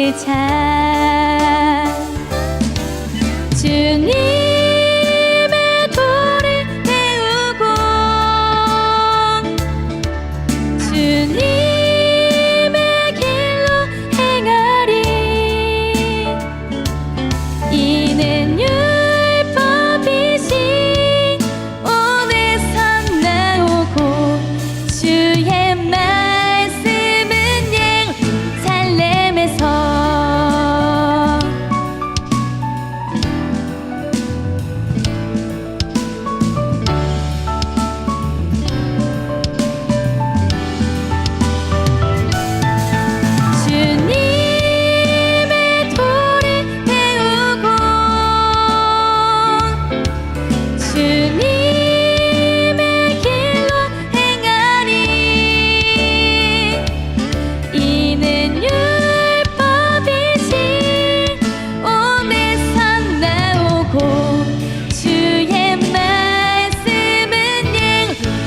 부르자. 주님의 도를 배우고 주님의 길로 행하리. 이는 율법이신 오늘선 나오고 주의 말씀은 예루살렘에서 주님의 도를 배우고 주님의 길로 행하리. 이는 율법이신 오늘선 나오고 주의 말씀은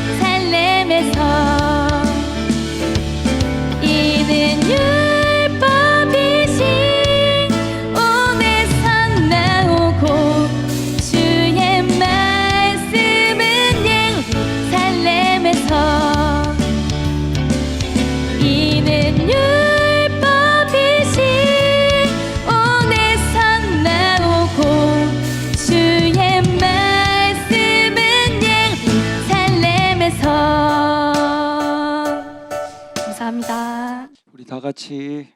예루살렘에서. 이는 율법이신 오늘선 나오고 주의 말씀은 예루살렘에서. 이는 율법이신 오늘선 나오고 주의 말씀은 예루살렘에서. 감사합니다. 우리 다 같이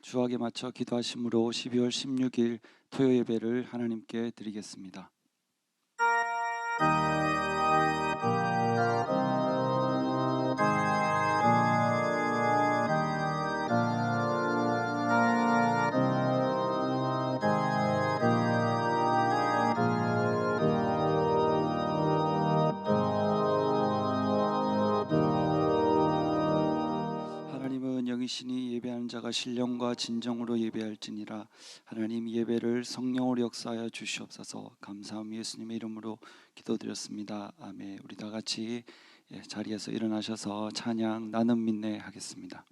주악에 맞춰 기도하심으로 12월 16일 토요 예배를 하나님께 드리겠습니다. 하나님은 영이시니 예배하는 자가 신령과 진정으로 예배할지니라. 하나님 예배를 성령으로 역사하여 주시옵소서. 감사함 예수님의 이름으로 기도드렸습니다. 아멘. 우리 다 같이 자리에서 일어나셔서 찬양 나는 믿네 하겠습니다.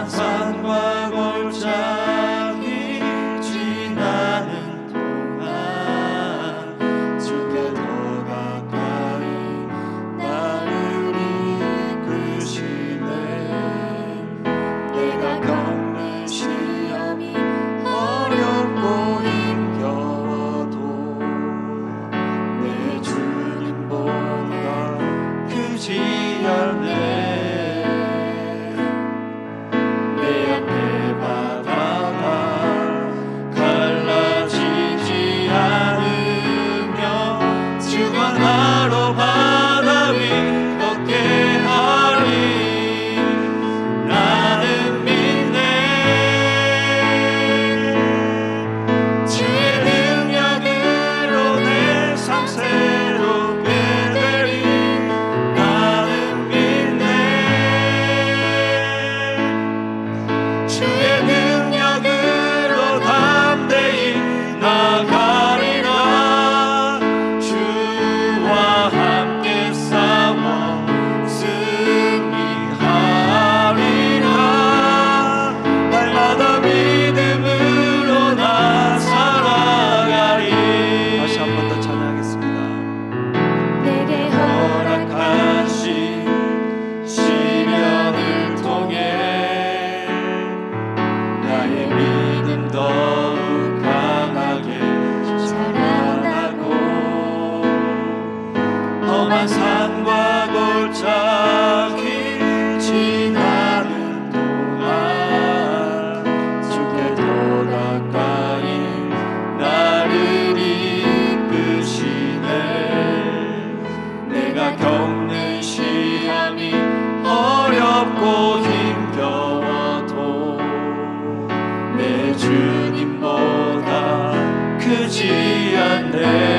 산과 골짜기 지나는 동안 주께 더 가까이 나를 이끄시네. 내가 겪는 시험이 어렵고 힘겨워도 내 주님보다 크지 않네. 산과 골짜기 지나는 동안 주께 더 가까이 나를 이끄시네. 내가 겪는 시험이 어렵고 힘겨워도 내 주님보다 크지 않네.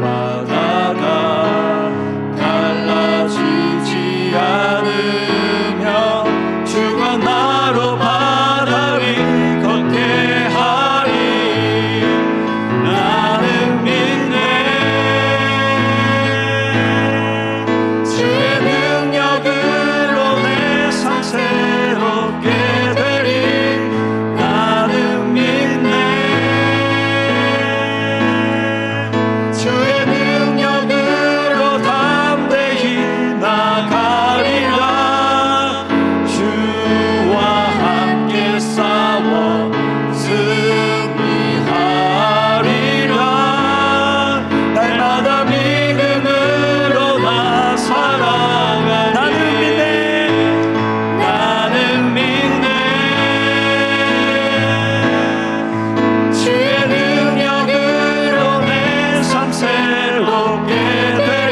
바다가 갈라지지 않으며 주가 나로 바다 위 걷게 하리. 나는 믿네. 주의 능력으로 내 삶 새롭게 되리. 나는 믿네. 주의 능력으로 담대히 나가리라. 주와 함께 싸워 승리하리라. 날마다 믿음으로 나 살아가. 나는 믿네. 나는 믿네. 주의 능력으로 내 삶 새롭게 되리.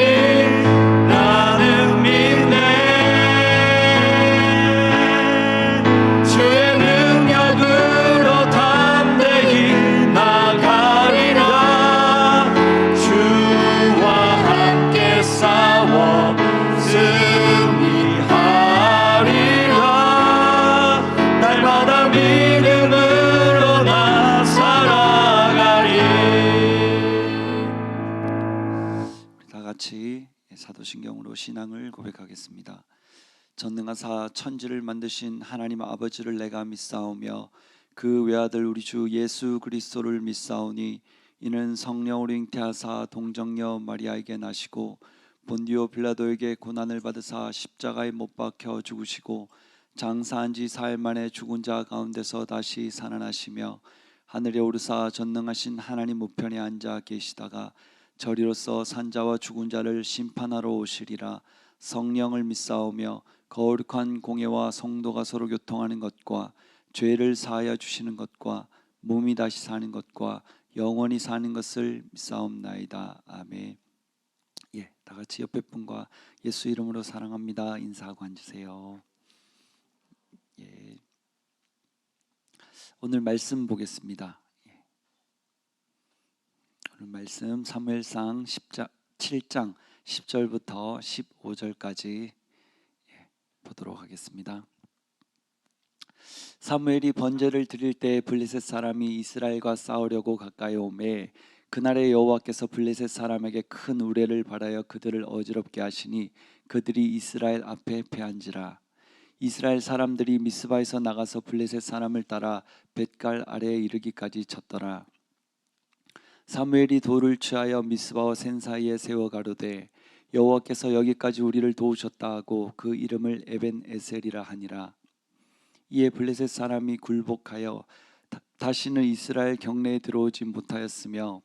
나는 믿네. 주의 능력으로 담대히 나가리라. 주와 함께 싸워 승리하리라. 날마다 믿음으로 나 살아가리. 우리 다 같이 사도신경으로 신앙을 고백하겠습니다. 전능하사 천지를 만드신 하나님 아버지를 내가 믿사오며 그 외아들 우리 주 예수 그리스도를 믿사오니 이는 성령으로 잉태하사 동정녀 마리아에게 나시고 본디오 빌라도에게 고난을 받으사 십자가에 못 박혀 죽으시고 장사한 지 사흘 만에 죽은 자 가운데서 다시 살아나시며 하늘에 오르사 전능하신 하나님 우편에 앉아 계시다가 저리로서 산자와 죽은 자를 심판하러 오시리라. 성령을 믿사오며 거룩한 공예와 성도가 서로 교통하는 것과 죄를 사하여 주시는 것과 몸이 다시 사는 것과 영원히 사는 것을 믿사옵나이다. 아멘. 예, 다 같이 옆에 분과 예수 이름으로 사랑합니다 인사하고 앉으세요. 예, 오늘 말씀 보겠습니다. 오늘 말씀 사무엘상 7장 10절부터 15절까지 보도록 하겠습니다. 사무엘이 번제를 드릴 때 블레셋 사람이 이스라엘과 싸우려고 가까이 오매 그날에 여호와께서 블레셋 사람에게 큰 우레를 발하여 그들을 어지럽게 하시니 그들이 이스라엘 앞에 패한지라. 이스라엘 사람들이 미스바에서 나가서 블레셋 사람을 따라 벳갈 아래에 이르기까지 쳤더라. 사무엘이 돌을 취하여 미스바와 센 사이에 세워 가로되 여호와께서 여기까지 우리를 도우셨다 하고 그 이름을 에벤 에셀이라 하니라. 이에 블레셋 사람이 굴복하여 다시는 이스라엘 경내에 들어오지 못하였으며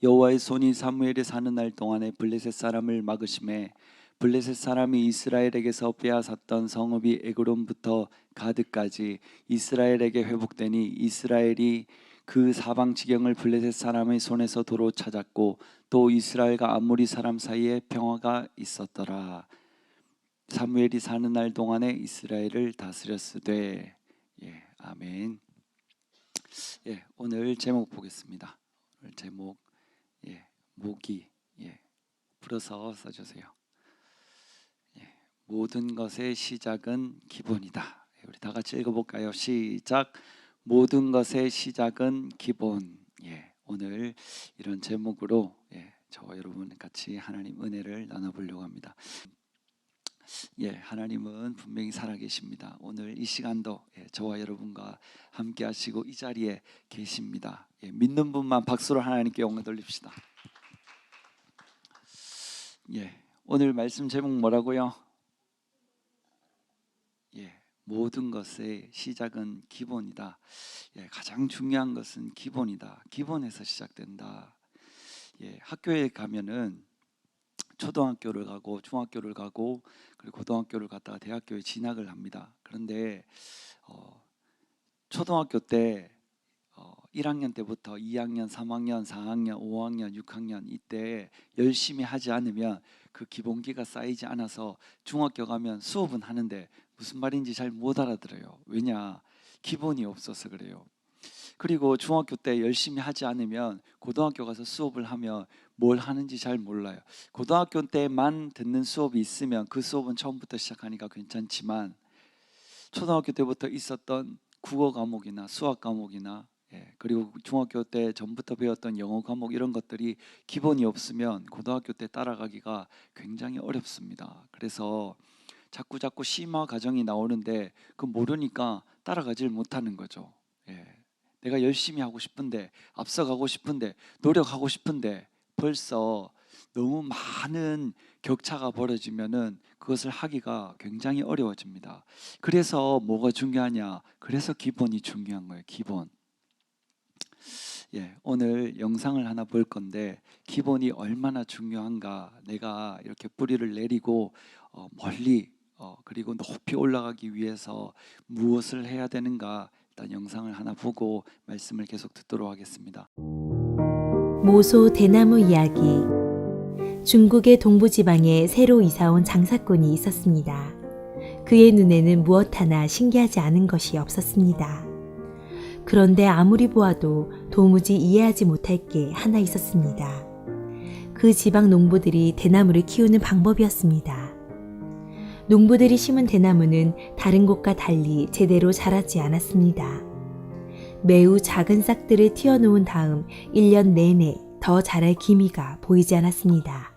여호와의 손이 사무엘이 사는 날 동안에 블레셋 사람을 막으심에 블레셋 사람이 이스라엘에게서 빼앗았던 성읍이 에그론부터 가드까지 이스라엘에게 회복되니 이스라엘이 그 사방 지경을 블레셋 사람의 손에서 도로 찾았고 또 이스라엘과 아모리 사람 사이에 평화가 있었더라. 사무엘이 사는 날 동안에 이스라엘을 다스렸으되. 예, 아멘. 예, 오늘 제목 보겠습니다. 오늘 제목 모기 풀어서 써주세요. 모든 것의 시작은 기본이다. 우리 다 같이 읽어볼까요? 시작. 모든 것의 시작은 기본. 오늘 이런 제목으로 저와 여러분 같이 하나님 은혜를 나눠보려고 합니다. 하나님은 분명히 살아계십니다. 오늘 이 시간도 저와 여러분과 함께 하시고 이 자리에 계십니다. 믿는 분만 박수로 하나님께 영광 돌립시다. 오늘 말씀 제목 뭐라고요? 모든 것의 시작은 기본이다. 가장 중요한 것은 기본이다. 기본에서 시작된다. 학교에 가면은 초등학교를 가고 중학교를 가고 그리고 고등학교를 갔다가 대학교에 진학을 합니다. 그런데 초등학교 때 1학년 때부터 2학년, 3학년, 4학년, 5학년, 6학년 이때 열심히 하지 않으면 그 기본기가 쌓이지 않아서 중학교 가면 수업은 하는데 무슨 말인지 잘 못 알아들어요. 왜냐? 기본이 없어서 그래요. 그리고 중학교 때 열심히 하지 않으면 고등학교 가서 수업을 하면 뭘 하는지 잘 몰라요. 고등학교 때만 듣는 수업이 있으면 그 수업은 처음부터 시작하니까 괜찮지만 초등학교 때부터 있었던 국어 과목이나 수학 과목이나 그리고 중학교 때 전부터 배웠던 영어 과목 이런 것들이 기본이 없으면 고등학교 때 따라가기가 굉장히 어렵습니다. 그래서 자꾸 심화 과정이 나오는데 그 모르니까 따라가질 못하는 거죠. 내가 열심히 하고 싶은데, 앞서가고 싶은데, 노력하고 싶은데 벌써 너무 많은 격차가 벌어지면은 그것을 하기가 굉장히 어려워집니다. 그래서 뭐가 중요하냐? 그래서 기본이 중요한 거예요. 기본. 오늘 영상을 하나 볼 건데 기본이 얼마나 중요한가. 내가 이렇게 뿌리를 내리고 멀리 그리고 높이 올라가기 위해서 무엇을 해야 되는가. 일단 영상을 하나 보고 말씀을 계속 듣도록 하겠습니다. 모소 대나무 이야기. 중국의 동부지방에 새로 이사온 장사꾼이 있었습니다. 그의 눈에는 무엇 하나 신기하지 않은 것이 없었습니다. 그런데 아무리 보아도 도무지 이해하지 못할 게 하나 있었습니다. 그 지방 농부들이 대나무를 키우는 방법이었습니다. 농부들이 심은 대나무는 다른 곳과 달리 제대로 자라지 않았습니다. 매우 작은 싹들을 틔워놓은 다음 1년 내내 더 자랄 기미가 보이지 않았습니다.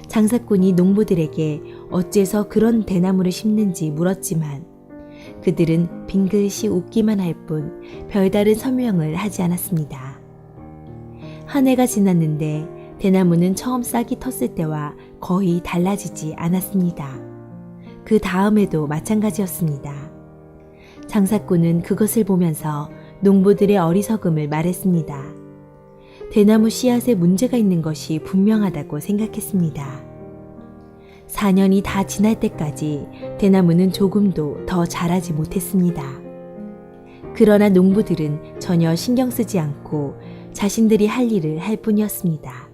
장사꾼이 농부들에게 어째서 그런 대나무를 심는지 물었지만 그들은 빙긋이 웃기만 할 뿐 별다른 설명을 하지 않았습니다. 한 해가 지났는데 대나무는 처음 싹이 텄을 때와 거의 달라지지 않았습니다. 그 다음에도 마찬가지였습니다. 장사꾼은 그것을 보면서 농부들의 어리석음을 말했습니다. 대나무 씨앗에 문제가 있는 것이 분명하다고 생각했습니다. 4년이 다 지날 때까지 대나무는 조금도 더 자라지 못했습니다. 그러나 농부들은 전혀 신경 쓰지 않고 자신들이 할 일을 할 뿐이었습니다.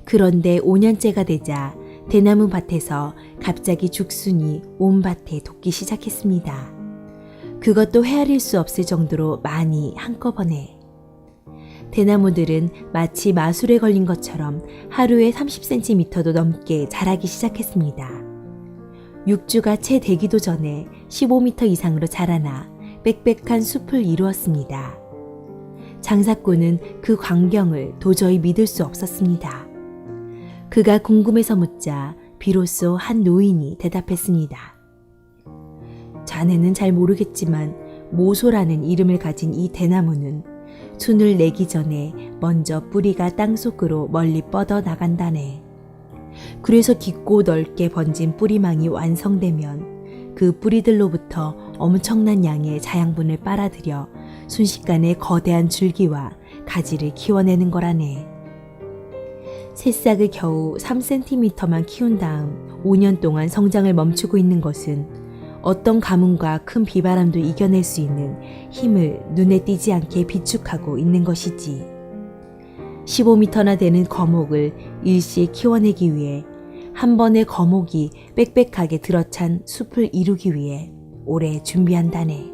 그런데 5년째가 되자 대나무 밭에서 갑자기 죽순이 온 밭에 돋기 시작했습니다. 그것도 헤아릴 수 없을 정도로 많이 한꺼번에. 대나무들은 마치 마술에 걸린 것처럼 하루에 30cm도 넘게 자라기 시작했습니다. 6주가 채 되기도 전에 15m 이상으로 자라나 빽빽한 숲을 이루었습니다. 장사꾼은 그 광경을 도저히 믿을 수 없었습니다. 그가 궁금해서 묻자 비로소 한 노인이 대답했습니다. 자네는 잘 모르겠지만 모소라는 이름을 가진 이 대나무는 순을 내기 전에 먼저 뿌리가 땅속으로 멀리 뻗어 나간다네. 그래서 깊고 넓게 번진 뿌리망이 완성되면 그 뿌리들로부터 엄청난 양의 자양분을 빨아들여 순식간에 거대한 줄기와 가지를 키워내는 거라네. 새싹을 겨우 3cm만 키운 다음 5년 동안 성장을 멈추고 있는 것은 어떤 가뭄과 큰 비바람도 이겨낼 수 있는 힘을 눈에 띄지 않게 비축하고 있는 것이지. 15m나 되는 거목을 일시에 키워내기 위해 한 번에 거목이 빽빽하게 들어찬 숲을 이루기 위해 오래 준비한다네.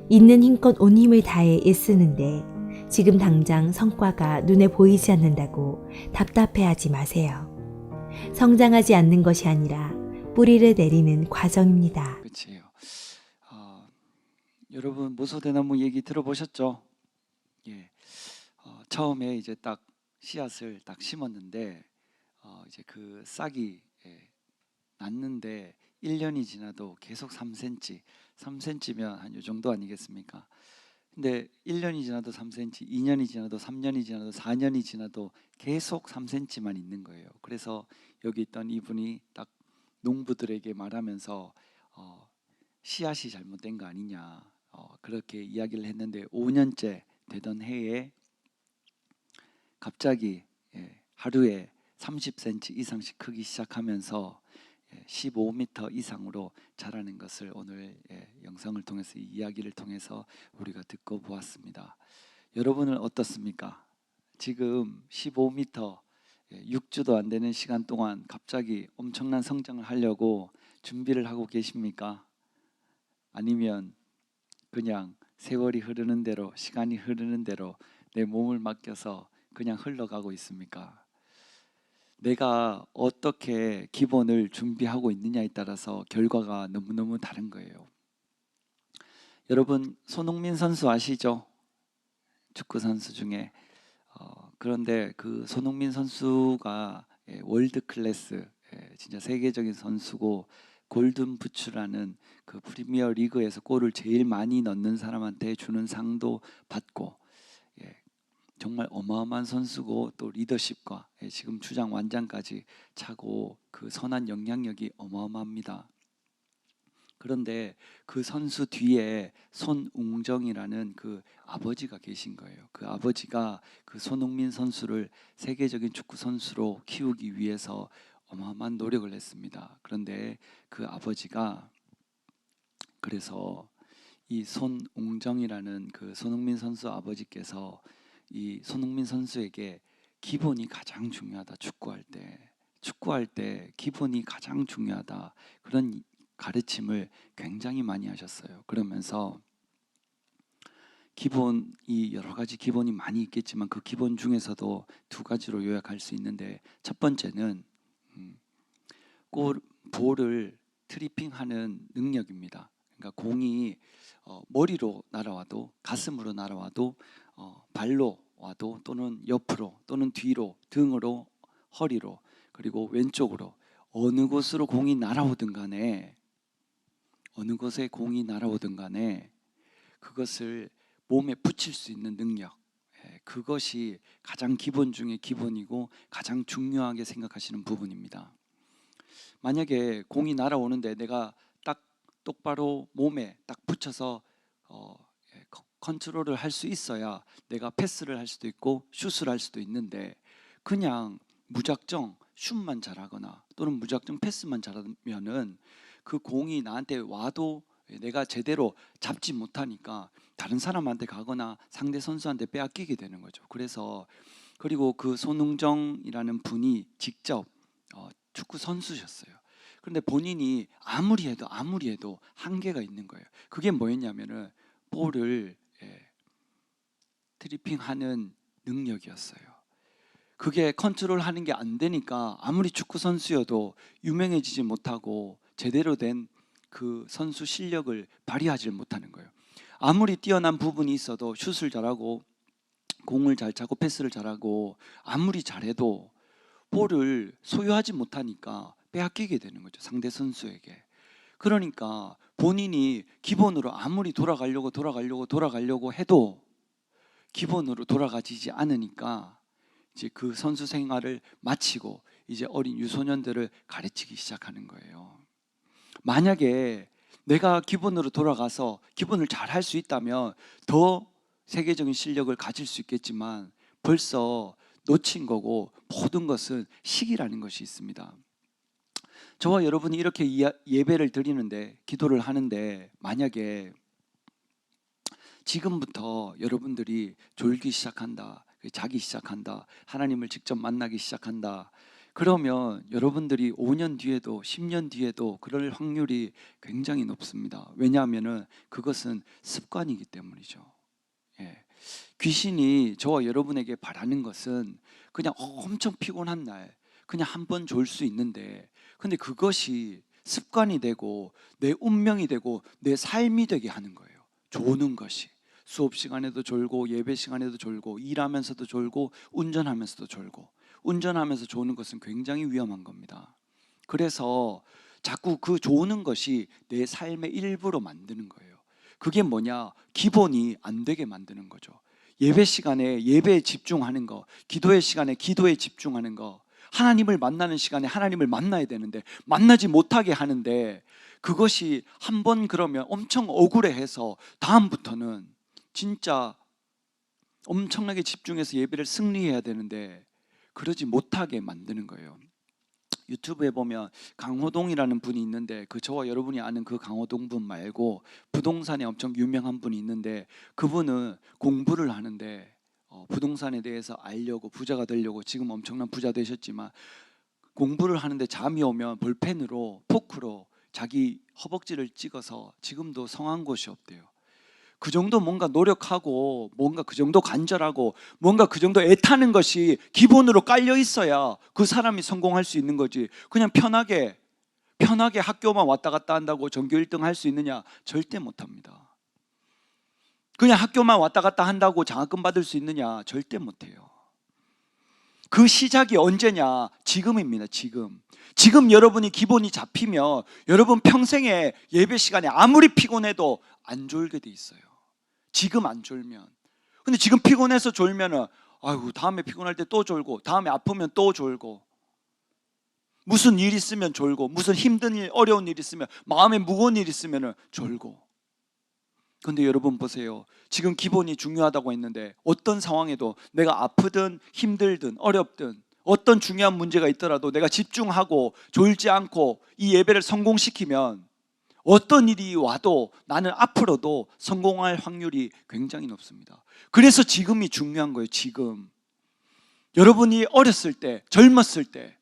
있는 힘껏 온 힘을 다해 애쓰는데 지금 당장 성과가 눈에 보이지 않는다고 답답해하지 마세요. 성장하지 않는 것이 아니라 뿌리를 내리는 과정입니다. 끝이에요. 여러분 모소대나무 얘기 들어보셨죠? 처음에 이제 딱 씨앗을 딱 심었는데 이제 그 싹이 났는데 1년이 지나도 계속 3cm면 한 요 정도 아니겠습니까? 근데 1년이 지나도 3cm, 2년이 지나도 3년이 지나도 4년이 지나도 계속 3cm만 있는 거예요. 그래서 여기 있던 이분이 딱 농부들에게 말하면서 씨앗이 잘못된 거 아니냐 그렇게 이야기를 했는데 5년째 되던 해에 갑자기 하루에 30cm 이상씩 크기 시작하면서 15m 이상으로 자라는 것을 오늘 영상을 통해서 이 이야기를 통해서 우리가 듣고 보았습니다. 여러분은 어떻습니까? 지금 15m 6주도 안 되는 시간 동안 갑자기 엄청난 성장을 하려고 준비를 하고 계십니까? 아니면 그냥 세월이 흐르는 대로, 시간이 흐르는 대로 내 몸을 맡겨서 그냥 흘러가고 있습니까? 내가 어떻게 기본을 준비하고 있느냐에 따라서 결과가 너무너무 다른 거예요. 여러분, 손흥민 선수 아시죠? 축구 선수 중에 그런데 그 손흥민 선수가 월드 클래스, 진짜 세계적인 선수고 골든 부츠라는 그 프리미어 리그에서 골을 제일 많이 넣는 사람한테 주는 상도 받고, 정말 어마어마한 선수고 또 리더십과 지금 주장 완장까지 차고 그 선한 영향력이 어마어마합니다. 그런데 그 선수 뒤에 손웅정이라는 그 아버지가 계신 거예요. 그 아버지가 그 손흥민 선수를 세계적인 축구 선수로 키우기 위해서 어마어마한 노력을 했습니다. 그런데 그 아버지가 그래서 이 손웅정이라는 그 손흥민 선수 아버지께서 이 손흥민 선수에게 기본이 가장 중요하다. 축구할 때 기본이 가장 중요하다. 그런 가르침을 굉장히 많이 하셨어요. 그러면서 기본이 여러 가지 기본이 많이 있겠지만 그 기본 중에서도 두 가지로 요약할 수 있는데, 첫 번째는 볼을 트리핑하는 능력입니다. 그러니까 공이 머리로 날아와도, 가슴으로 날아와도, 발로 와도, 또는 옆으로, 또는 뒤로, 등으로, 허리로, 그리고 왼쪽으로 어느 곳으로 공이 날아오든 간에, 어느 곳에 공이 날아오든 간에 그것을 몸에 붙일 수 있는 능력, 그것이 가장 기본 중에 기본이고 가장 중요하게 생각하시는 부분입니다. 만약에 공이 날아오는데 내가 딱 똑바로 몸에 딱 붙여서 컨트롤을 할 수 있어야 내가 패스를 할 수도 있고 슛을 할 수도 있는데, 그냥 무작정 슛만 잘하거나 또는 무작정 패스만 잘하면은 그 공이 나한테 와도 내가 제대로 잡지 못하니까 다른 사람한테 가거나 상대 선수한테 빼앗기게 되는 거죠. 그리고 그 손흥정이라는 분이 직접 축구 선수셨어요. 그런데 본인이 아무리 해도 한계가 있는 거예요. 그게 뭐였냐면은 볼을 트리핑하는 능력이었어요. 그게 컨트롤하는 게 안 되니까 아무리 축구 선수여도 유명해지지 못하고 제대로 된 그 선수 실력을 발휘하지 못하는 거예요. 아무리 뛰어난 부분이 있어도 슛을 잘하고 공을 잘 차고 패스를 잘하고 아무리 잘해도 볼을 소유하지 못하니까 빼앗기게 되는 거죠, 상대 선수에게. 그러니까 본인이 기본으로 아무리 돌아가려고 해도 기본으로 돌아가지지 않으니까 이제 그 선수 생활을 마치고 이제 어린 유소년들을 가르치기 시작하는 거예요. 만약에 내가 기본으로 돌아가서 기본을 잘 할 수 있다면 더 세계적인 실력을 가질 수 있겠지만 벌써 놓친 거고, 모든 것은 시기라는 것이 있습니다. 저와 여러분이 이렇게 예배를 드리는데, 기도를 하는데, 만약에 지금부터 여러분들이 졸기 시작한다, 자기 시작한다, 하나님을 직접 만나기 시작한다, 그러면 여러분들이 5년 뒤에도 10년 뒤에도 그럴 확률이 굉장히 높습니다. 왜냐하면 그것은 습관이기 때문이죠. 귀신이 저와 여러분에게 바라는 것은 그냥 엄청 피곤한 날 그냥 한 번 졸 수 있는데, 근데 그것이 습관이 되고 내 운명이 되고 내 삶이 되게 하는 거예요. 조는 것이 수업 시간에도 졸고 예배 시간에도 졸고 일하면서도 졸고 운전하면서도 졸고, 운전하면서 조는 것은 굉장히 위험한 겁니다. 그래서 자꾸 그 조는 것이 내 삶의 일부로 만드는 거예요. 그게 뭐냐? 기본이 안 되게 만드는 거죠. 예배 시간에 예배에 집중하는 거, 기도의 시간에 기도에 집중하는 거, 하나님을 만나는 시간에 하나님을 만나야 되는데 만나지 못하게 하는데, 그것이 한번 그러면 엄청 억울해해서 다음부터는 진짜 엄청나게 집중해서 예배를 승리해야 되는데 그러지 못하게 만드는 거예요. 유튜브에 보면 강호동이라는 분이 있는데, 그 저와 여러분이 아는 그 강호동 분 말고 부동산에 엄청 유명한 분이 있는데, 그분은 공부를 하는데 부동산에 대해서 알려고 부자가 되려고 지금 엄청난 부자 되셨지만, 공부를 하는데 잠이 오면 볼펜으로 포크로 자기 허벅지를 찍어서 지금도 성한 곳이 없대요. 그 정도 뭔가 노력하고 뭔가 그 정도 간절하고 뭔가 그 정도 애타는 것이 기본으로 깔려 있어야 그 사람이 성공할 수 있는 거지. 그냥 편하게 학교만 왔다 갔다 한다고 전교 1등 할 수 있느냐? 절대 못합니다. 그냥 학교만 왔다 갔다 한다고 장학금 받을 수 있느냐? 절대 못해요. 그 시작이 언제냐? 지금입니다. 지금 여러분이 기본이 잡히면 여러분 평생에 예배 시간에 아무리 피곤해도 안 졸게 돼 있어요. 지금 안 졸면. 근데 지금 피곤해서 졸면은 아이고 다음에 피곤할 때 또 졸고, 다음에 아프면 또 졸고, 무슨 일 있으면 졸고, 무슨 힘든 일, 어려운 일 있으면, 마음에 무거운 일 있으면 졸고. 근데 여러분 보세요. 지금 기본이 중요하다고 했는데 어떤 상황에도 내가 아프든 힘들든 어렵든 어떤 중요한 문제가 있더라도 내가 집중하고 졸지 않고 이 예배를 성공시키면 어떤 일이 와도 나는 앞으로도 성공할 확률이 굉장히 높습니다. 그래서 지금이 중요한 거예요. 지금 여러분이 어렸을 때, 젊었을 때,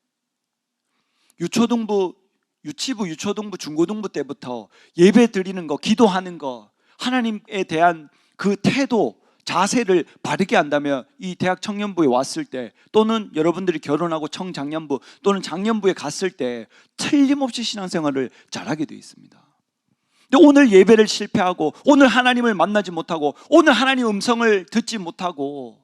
유치부, 유초등부, 중고등부 때부터 예배 드리는 거, 기도하는 거, 하나님에 대한 그 태도, 자세를 바르게 한다면 이 대학 청년부에 왔을 때, 또는 여러분들이 결혼하고 청장년부 또는 장년부에 갔을 때 틀림없이 신앙생활을 잘하게 되어 있습니다. 근데 오늘 예배를 실패하고, 오늘 하나님을 만나지 못하고, 오늘 하나님 음성을 듣지 못하고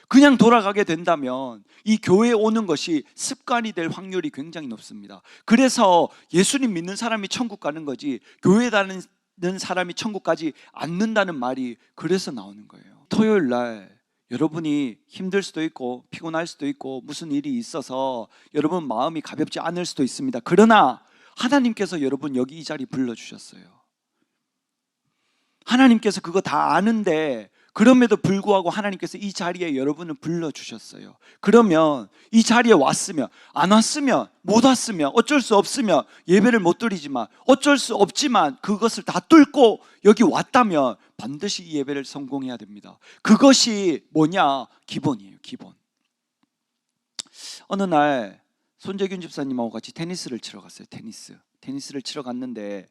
그냥 돌아가게 된다면 이 교회에 오는 것이 습관이 될 확률이 굉장히 높습니다. 그래서 예수님 믿는 사람이 천국 가는 거지 교회 다니는 사람이 천국 가지 않는다는 말이 그래서 나오는 거예요. 토요일 날 여러분이 힘들 수도 있고 피곤할 수도 있고 무슨 일이 있어서 여러분 마음이 가볍지 않을 수도 있습니다. 그러나 하나님께서 여러분 여기 이 자리 불러주셨어요. 하나님께서 그거 다 아는데 그럼에도 불구하고 하나님께서 이 자리에 여러분을 불러주셨어요. 그러면 이 자리에 왔으면, 안 왔으면, 못 왔으면, 어쩔 수 없으면 예배를 못 드리지만, 어쩔 수 없지만 그것을 다 뚫고 여기 왔다면 반드시 이 예배를 성공해야 됩니다. 그것이 뭐냐? 기본이에요. 기본. 어느 날 손재균 집사님하고 같이 테니스를 치러 갔어요. 테니스를 치러 갔는데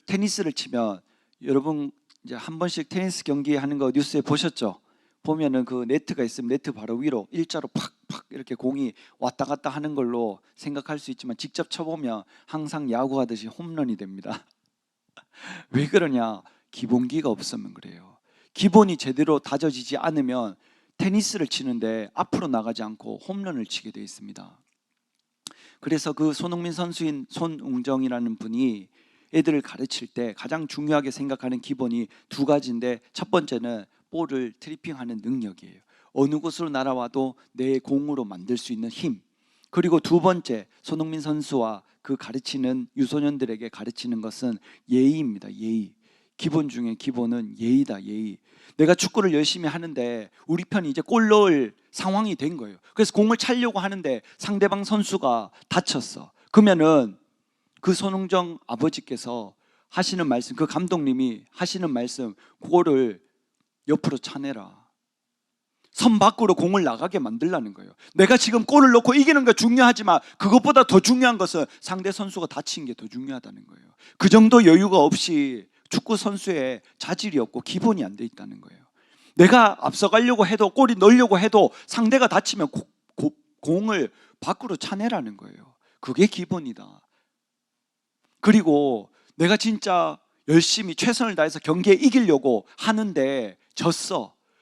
테니스를 치면 여러분 이제 한 번씩 테니스 경기 하는 거 뉴스에 보셨죠? 보면은 그 네트가 있으면 네트 바로 위로 일자로 팍팍 이렇게 공이 왔다 갔다 하는 걸로 생각할 수 있지만 직접 쳐보면 항상 야구하듯이 홈런이 됩니다. 왜 그러냐? 기본기가 없으면 그래요. 기본이 제대로 다져지지 않으면 테니스를 치는데 앞으로 나가지 않고 홈런을 치게 되어 있습니다. 그래서 그 손흥민 선수인 손웅정이라는 분이 애들을 가르칠 때 가장 중요하게 생각하는 기본이 두 가지인데, 첫 번째는 볼을 트리핑하는 능력이에요. 어느 곳으로 날아와도 내 공으로 만들 수 있는 힘. 그리고 두 번째, 손흥민 선수와 그 가르치는 유소년들에게 가르치는 것은 예의입니다. 예의. 기본 중에 기본은 예의다. 예의. 내가 축구를 열심히 하는데 우리 편이 이제 골 넣을 상황이 된 거예요. 그래서 공을 차려고 하는데 상대방 선수가 다쳤어. 그러면은 그 손흥정 아버지께서 하시는 말씀, 그 감독님이 하시는 말씀, 그거를 옆으로 차내라. 선 밖으로 공을 나가게 만들라는 거예요. 내가 지금 골을 넣고 이기는 거 중요하지만 그것보다 더 중요한 것은 상대 선수가 다친 게 더 중요하다는 거예요. 그 정도 여유가 없이 축구 선수의 자질이 없고 기본이 안 돼 있다는 거예요. 내가 앞서가려고 해도, 골이 넣으려고 해도 상대가 다치면 공을 밖으로 차내라는 거예요. 그게 기본이다. 그리고 내가 진짜 열심히 최선을 다해서 경기에 이기려고 하는데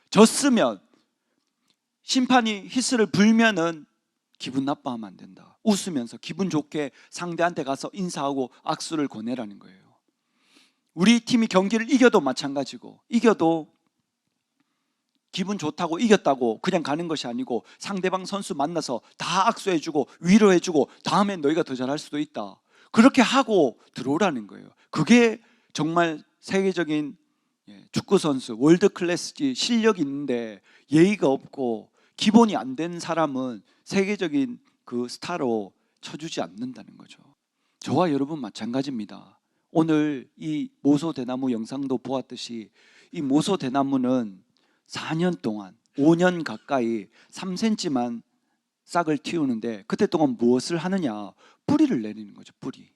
졌으면 심판이 휘슬을 불면은 기분 나빠하면 안 된다. 웃으면서 기분 좋게 상대한테 가서 인사하고 악수를 권해라는 거예요. 우리 팀이 경기를 이겨도 마찬가지고, 이겨도 기분 좋다고 이겼다고 그냥 가는 것이 아니고 상대방 선수 만나서 다 악수해주고 위로해주고 다음엔 너희가 더 잘할 수도 있다. 그렇게 하고 들어오라는 거예요. 그게 정말 세계적인 축구 선수, 월드 클래스지 실력이 있는데 예의가 없고 기본이 안 된 사람은 세계적인 그 스타로 쳐주지 않는다는 거죠. 저와 여러분 마찬가지입니다. 오늘 이 모소대나무 영상도 보았듯이 이 모소대나무는 4년 동안 5년 가까이 3cm만 싹을 틔우는데 그때 동안 무엇을 하느냐? 뿌리를 내리는 거죠. 뿌리.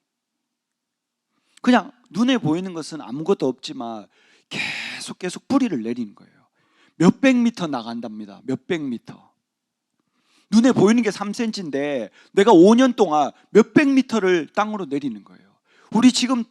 그냥 눈에 보이는 것은 아무것도 없지만 계속 뿌리를 내리는 거예요. 몇백 미터 나간답니다. 몇백 미터. 눈에 보이는 게 3cm인데 내가 5년 동안 몇백 미터를 땅으로 내리는 거예요. 우리 지금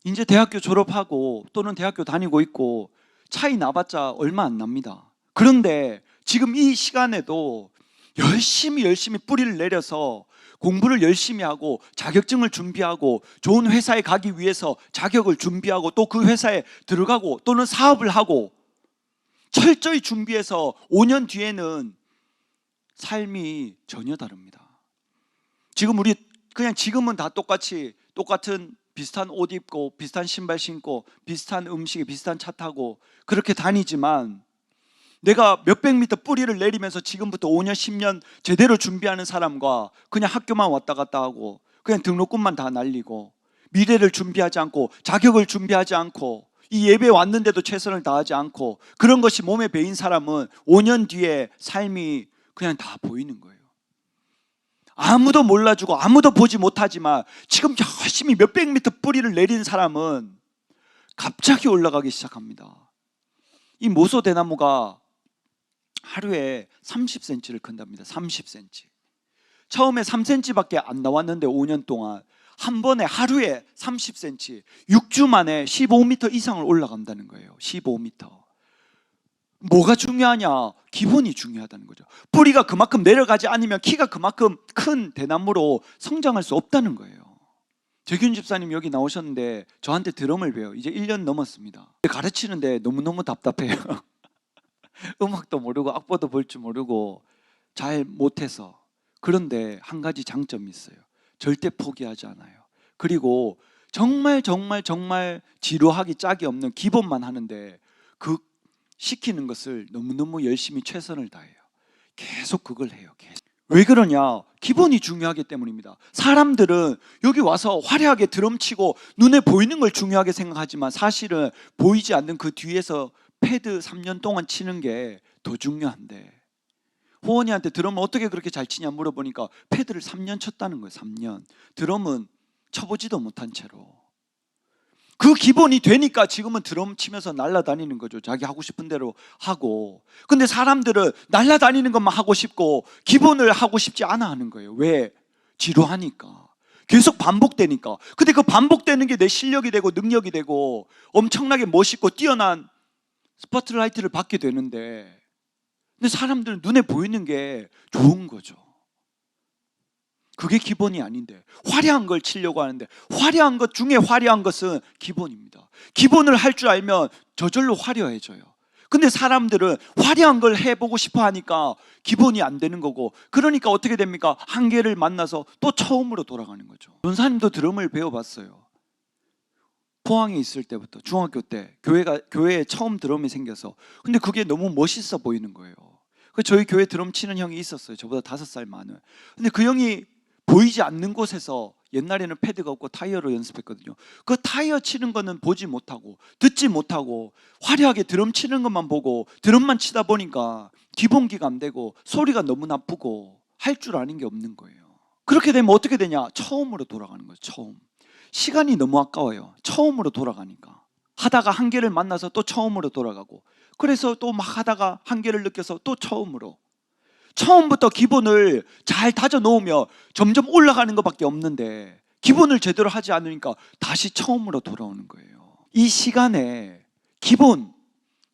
이제 대학교 졸업하고 또는 대학교 다니고 있고 차이 나봤자 얼마 안 납니다. 그런데 지금 이 시간에도 열심히 뿌리를 내려서 공부를 열심히 하고 자격증을 준비하고 좋은 회사에 가기 위해서 자격을 준비하고 또 그 회사에 들어가고 또는 사업을 하고 철저히 준비해서 5년 뒤에는 삶이 전혀 다릅니다. 지금 우리 그냥 지금은 다 똑같은 비슷한 옷 입고 비슷한 신발 신고 비슷한 음식에 비슷한 차 타고 그렇게 다니지만 내가 몇백 미터 뿌리를 내리면서 지금부터 5년 10년 제대로 준비하는 사람과 그냥 학교만 왔다 갔다 하고 그냥 등록금만 다 날리고 미래를 준비하지 않고 자격을 준비하지 않고 이 예배에 왔는데도 최선을 다하지 않고 그런 것이 몸에 배인 사람은 5년 뒤에 삶이 그냥 다 보이는 거예요. 아무도 몰라주고 아무도 보지 못하지만 지금 열심히 몇백 미터 뿌리를 내린 사람은 갑자기 올라가기 시작합니다. 이 모소 대나무가 하루에 30cm를 큰답니다. 30cm. 처음에 3cm밖에 안 나왔는데 5년 동안 한 번에 하루에 30cm, 6주 만에 15m 이상을 올라간다는 거예요. 15m. 뭐가 중요하냐? 기본이 중요하다는 거죠. 뿌리가 그만큼 내려가지 않으면 키가 그만큼 큰 대나무로 성장할 수 없다는 거예요. 재균 집사님 여기 나오셨는데 저한테 드럼을 배워요. 이제 1년 넘었습니다. 가르치는데 너무너무 답답해요. 음악도 모르고 악보도 볼 줄 모르고 잘 못해서. 그런데 한 가지 장점이 있어요. 절대 포기하지 않아요. 그리고 정말 지루하기 짝이 없는 기본만 하는데 그 시키는 것을 너무너무 열심히 최선을 다해요. 계속 그걸 해요. 계속. 왜 그러냐? 기본이 중요하기 때문입니다. 사람들은 여기 와서 화려하게 드럼 치고 눈에 보이는 걸 중요하게 생각하지만 사실은 보이지 않는 그 뒤에서 패드 3년 동안 치는 게 더 중요한데 호원이한테 드럼을 어떻게 그렇게 잘 치냐 물어보니까 패드를 3년 쳤다는 거예요. 3년. 드럼은 쳐보지도 못한 채로. 그 기본이 되니까 지금은 드럼 치면서 날아다니는 거죠. 자기 하고 싶은 대로 하고. 근데 사람들은 날아다니는 것만 하고 싶고 기본을 하고 싶지 않아 하는 거예요. 왜? 지루하니까. 계속 반복되니까. 근데 그 반복되는 게 내 실력이 되고 능력이 되고 엄청나게 멋있고 뛰어난 스포트라이트를 받게 되는데 근데 사람들은 눈에 보이는 게 좋은 거죠. 그게 기본이 아닌데 화려한 걸 치려고 하는데 화려한 것 중에 화려한 것은 기본입니다. 기본을 할 줄 알면 저절로 화려해져요. 근데 사람들은 화려한 걸 해보고 싶어 하니까 기본이 안 되는 거고 그러니까 어떻게 됩니까? 한계를 만나서 또 처음으로 돌아가는 거죠. 전사님도 드럼을 배워봤어요. 포항에 있을 때부터 중학교 때 교회에 처음 드럼이 생겨서 근데 그게 너무 멋있어 보이는 거예요. 저희 교회 드럼 치는 형이 있었어요. 저보다 5살 많은. 근데 그 형이 보이지 않는 곳에서 옛날에는 패드가 없고 타이어로 연습했거든요. 그 타이어 치는 거는 보지 못하고 듣지 못하고 화려하게 드럼 치는 것만 보고 드럼만 치다 보니까 기본기가 안 되고 소리가 너무 나쁘고 할 줄 아는 게 없는 거예요. 그렇게 되면 어떻게 되냐? 처음으로 돌아가는 거예요. 처음. 시간이 너무 아까워요. 처음으로 돌아가니까. 하다가 한계를 만나서 또 처음으로 돌아가고 그래서 또 막 하다가 한계를 느껴서 또 처음부터 기본을 잘 다져 놓으면 점점 올라가는 것밖에 없는데 기본을 제대로 하지 않으니까 다시 처음으로 돌아오는 거예요. 이 시간에 기본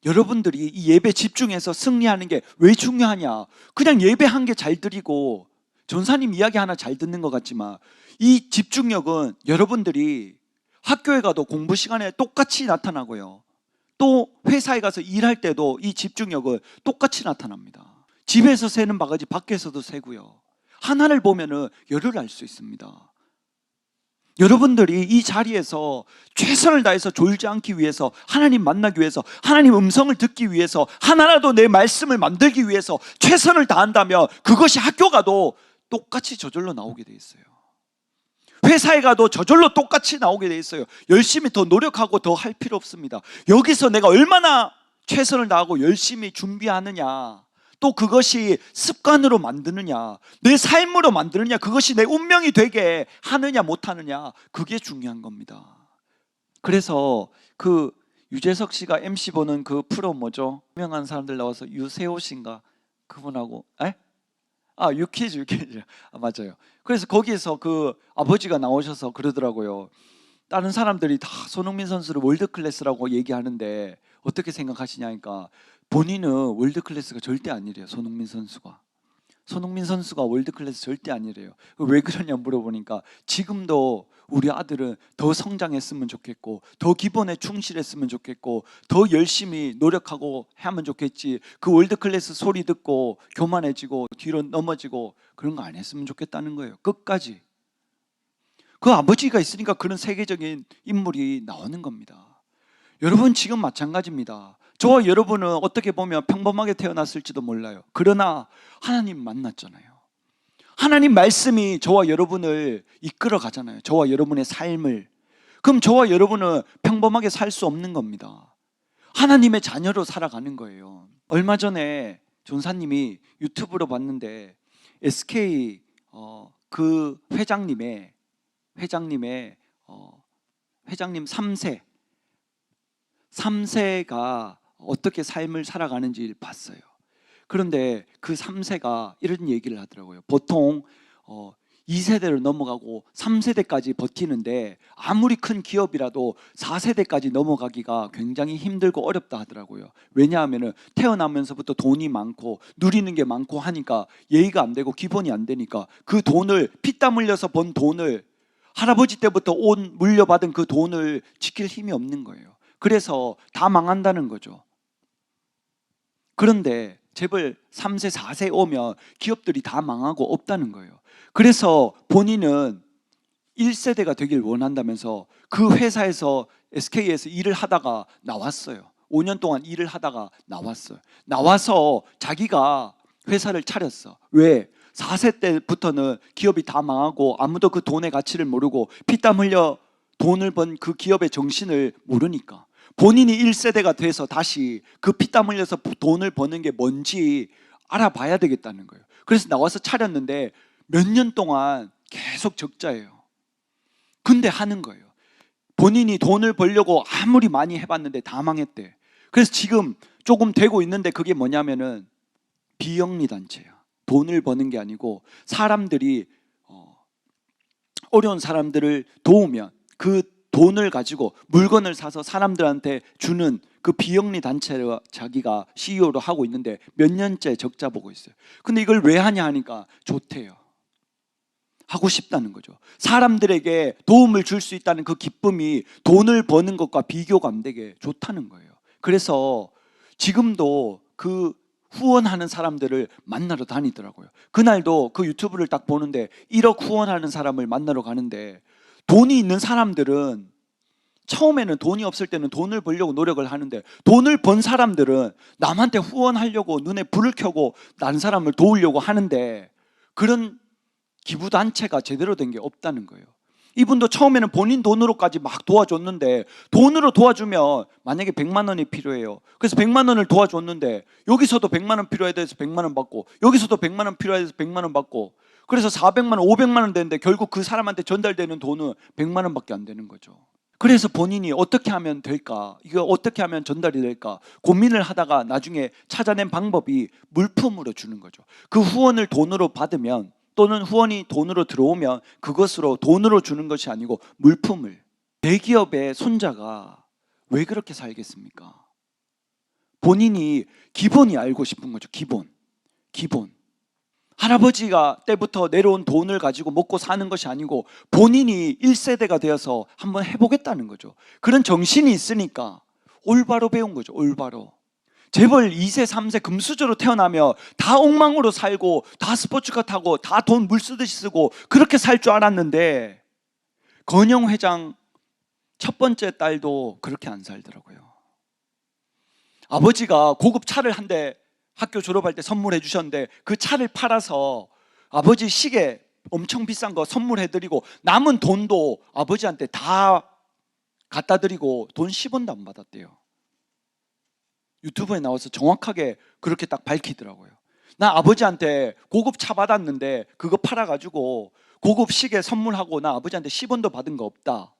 여러분들이 이 예배 집중해서 승리하는 게 왜 중요하냐? 그냥 예배 한 개 잘 드리고 전사님 이야기 하나 잘 듣는 것 같지만 이 집중력은 여러분들이 학교에 가도 공부 시간에 똑같이 나타나고요. 또 회사에 가서 일할 때도 이 집중력은 똑같이 나타납니다. 집에서 새는 바가지 밖에서도 새고요. 하나를 보면은 열을 알 수 있습니다. 여러분들이 이 자리에서 최선을 다해서 졸지 않기 위해서 하나님 만나기 위해서 하나님 음성을 듣기 위해서 하나라도 내 말씀을 만들기 위해서 최선을 다한다면 그것이 학교 가도 똑같이 저절로 나오게 돼 있어요. 회사에 가도 저절로 똑같이 나오게 돼 있어요. 열심히 더 노력하고 더 할 필요 없습니다. 여기서 내가 얼마나 최선을 다하고 열심히 준비하느냐 또 그것이 습관으로 만드느냐 내 삶으로 만드느냐 그것이 내 운명이 되게 하느냐 못하느냐 그게 중요한 겁니다. 그래서 그 유재석 씨가 MC 보는 그 프로 뭐죠? 유명한 사람들 나와서 유세호 씨인가 그분하고 유퀴즈 맞아요. 그래서 거기에서 그 아버지가 나오셔서 그러더라고요. 다른 사람들이 다 손흥민 선수를 월드 클래스라고 얘기하는데 어떻게 생각하시냐니까 본인은 월드 클래스가 절대 아니래요. 손흥민 선수가 월드 클래스 절대 아니래요. 왜 그러냐 물어보니까 지금도 우리 아들은 더 성장했으면 좋겠고 더 기본에 충실했으면 좋겠고 더 열심히 노력하고 하면 좋겠지, 그 월드 클래스 소리 듣고 교만해지고 뒤로 넘어지고 그런 거 안 했으면 좋겠다는 거예요. 끝까지. 그 아버지가 있으니까 그런 세계적인 인물이 나오는 겁니다. 여러분 지금 마찬가지입니다. 저와 여러분은 어떻게 보면 평범하게 태어났을지도 몰라요. 그러나 하나님 만났잖아요. 하나님 말씀이 저와 여러분을 이끌어 가잖아요. 저와 여러분의 삶을. 그럼 저와 여러분은 평범하게 살 수 없는 겁니다. 하나님의 자녀로 살아가는 거예요. 얼마 전에 전사님이 유튜브로 봤는데 SK 그 회장님 3세가 어떻게 삶을 살아가는지 봤어요. 그런데 그 3세가 이런 얘기를 하더라고요. 보통 2세대로 넘어가고 3세대까지 버티는데 아무리 큰 기업이라도 4세대까지 넘어가기가 굉장히 힘들고 어렵다 하더라고요. 왜냐하면 태어나면서부터 돈이 많고 누리는 게 많고 하니까 예의가 안 되고 기본이 안 되니까 그 돈을 피땀 흘려서 번 돈을 할아버지 때부터 온 물려받은 그 돈을 지킬 힘이 없는 거예요. 그래서 다 망한다는 거죠. 그런데 재벌 3세, 4세 오면 기업들이 다 망하고 없다는 거예요. 그래서 본인은 1세대가 되길 원한다면서 그 회사에서 SK에서 일을 하다가 나왔어요. 5년 동안 일을 하다가 나왔어요. 나와서 자기가 회사를 차렸어. 왜? 4세 때부터는 기업이 다 망하고 아무도 그 돈의 가치를 모르고 피땀 흘려 돈을 번 그 기업의 정신을 모르니까 본인이 1세대가 돼서 다시 그 피땀 흘려서 돈을 버는 게 뭔지 알아봐야 되겠다는 거예요. 그래서 나와서 차렸는데 몇 년 동안 계속 적자예요. 근데 하는 거예요. 본인이 돈을 벌려고 아무리 많이 해봤는데 다 망했대. 그래서 지금 조금 되고 있는데 그게 뭐냐면은 비영리 단체야. 돈을 버는 게 아니고 사람들이 어려운 사람들을 도우면 그 돈을 가지고 물건을 사서 사람들한테 주는 그 비영리 단체를 자기가 CEO로 하고 있는데 몇 년째 적자 보고 있어요. 근데 이걸 왜 하냐 하니까 좋대요. 하고 싶다는 거죠. 사람들에게 도움을 줄 수 있다는 그 기쁨이 돈을 버는 것과 비교가 안 되게 좋다는 거예요. 그래서 지금도 그 후원하는 사람들을 만나러 다니더라고요. 그날도 그 유튜브를 딱 보는데 1억 후원하는 사람을 만나러 가는데 돈이 있는 사람들은 처음에는 돈이 없을 때는 돈을 벌려고 노력을 하는데 돈을 번 사람들은 남한테 후원하려고 눈에 불을 켜고 다른 사람을 도우려고 하는데 그런 기부단체가 제대로 된 게 없다는 거예요. 이분도 처음에는 본인 돈으로까지 막 도와줬는데 돈으로 도와주면 만약에 100만 원이 필요해요. 그래서 100만 원을 도와줬는데 여기서도 100만 원 필요해 돼서 100만 원 받고 여기서도 100만 원 필요해 돼서 100만 원 받고 그래서 400만 원, 500만 원 되는데 결국 그 사람한테 전달되는 돈은 100만 원밖에 안 되는 거죠. 그래서 본인이 어떻게 하면 될까? 이거 어떻게 하면 전달이 될까? 고민을 하다가 나중에 찾아낸 방법이 물품으로 주는 거죠. 그 후원을 돈으로 받으면 또는 후원이 돈으로 들어오면 그것으로 돈으로 주는 것이 아니고 물품을. 대기업의 손자가 왜 그렇게 살겠습니까? 본인이 기본이 알고 싶은 거죠. 기본. 할아버지가 때부터 내려온 돈을 가지고 먹고 사는 것이 아니고 본인이 1세대가 되어서 한번 해보겠다는 거죠. 그런 정신이 있으니까 올바로 배운 거죠. 올바로. 재벌 2세, 3세 금수저로 태어나며 다 엉망으로 살고 다 스포츠카 타고 다 돈 물 쓰듯이 쓰고 그렇게 살 줄 알았는데 건영 회장 첫 번째 딸도 그렇게 안 살더라고요. 아버지가 고급 차를 한 대 학교 졸업할 때 선물해 주셨는데 그 차를 팔아서 아버지 시계 엄청 비싼 거 선물해 드리고 남은 돈도 아버지한테 다 갖다 드리고 돈 10원도 안 받았대요. 유튜브에 나와서 정확하게 그렇게 딱 밝히더라고요. 나 아버지한테 고급 차 받았는데 그거 팔아가지고 고급 시계 선물하고 나 아버지한테 10원도 받은 거 없다.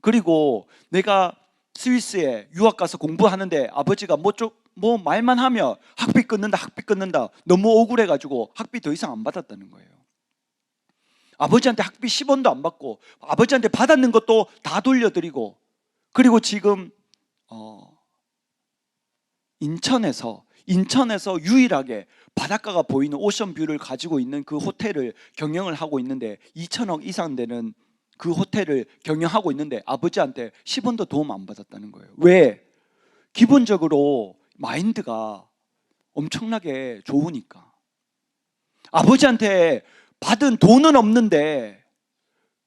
그리고 내가 스위스에 유학 가서 공부하는데 아버지가 뭐 말만 하면 학비 끊는다. 너무 억울해가지고 학비 더 이상 안 받았다는 거예요. 아버지한테 학비 10원도 안 받고 아버지한테 받았는 것도 다 돌려드리고, 그리고 지금 인천에서 유일하게 바닷가가 보이는 오션뷰를 가지고 있는 그 호텔을 경영을 하고 있는데 2천억 이상 되는 그 호텔을 경영하고 있는데 아버지한테 10원도 도움 안 받았다는 거예요. 왜? 기본적으로 마인드가 엄청나게 좋으니까. 아버지한테 받은 돈은 없는데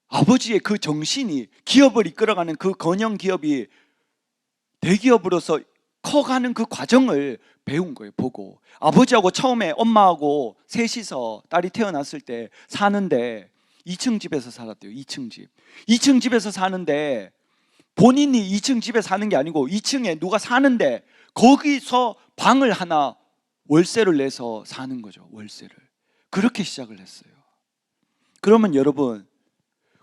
아버지의 그 정신이 기업을 이끌어가는 그 건영 기업이 대기업으로서 커가는 그 과정을 배운 거예요. 보고 아버지하고 처음에 엄마하고 셋이서 딸이 태어났을 때 사는데 2층 집에서 살았대요. 2층 집에서 사는데 본인이 2층 집에 사는 게 아니고 2층에 누가 사는데 거기서 방을 하나 월세를 내서 사는 거죠. 월세를. 그렇게 시작을 했어요. 그러면 여러분,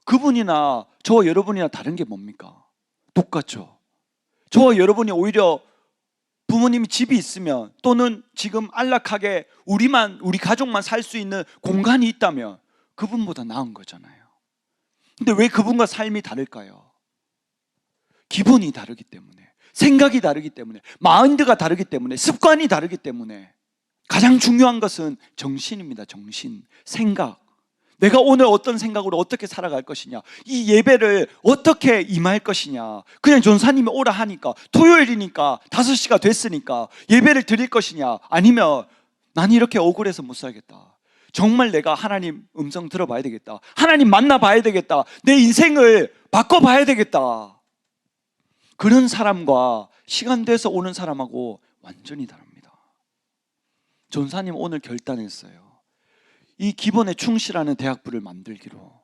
그분이나 저와 여러분이나 다른 게 뭡니까? 똑같죠. 저와 여러분이 오히려 부모님이 집이 있으면, 또는 지금 안락하게 우리 가족만 살 수 있는 공간이 있다면 그분보다 나은 거잖아요. 근데 왜 그분과 삶이 다를까요? 기본이 다르기 때문에, 생각이 다르기 때문에, 마인드가 다르기 때문에, 습관이 다르기 때문에. 가장 중요한 것은 정신입니다. 정신, 생각. 내가 오늘 어떤 생각으로 어떻게 살아갈 것이냐, 이 예배를 어떻게 임할 것이냐. 그냥 전사님이 오라 하니까, 토요일이니까 5시가 됐으니까 예배를 드릴 것이냐, 아니면 난 이렇게 억울해서 못 살겠다, 정말 내가 하나님 음성 들어봐야 되겠다, 하나님 만나봐야 되겠다, 내 인생을 바꿔봐야 되겠다. 그런 사람과 시간 돼서 오는 사람하고 완전히 다릅니다. 전사님 오늘 결단했어요. 이 기본에 충실하는 대학부를 만들기로,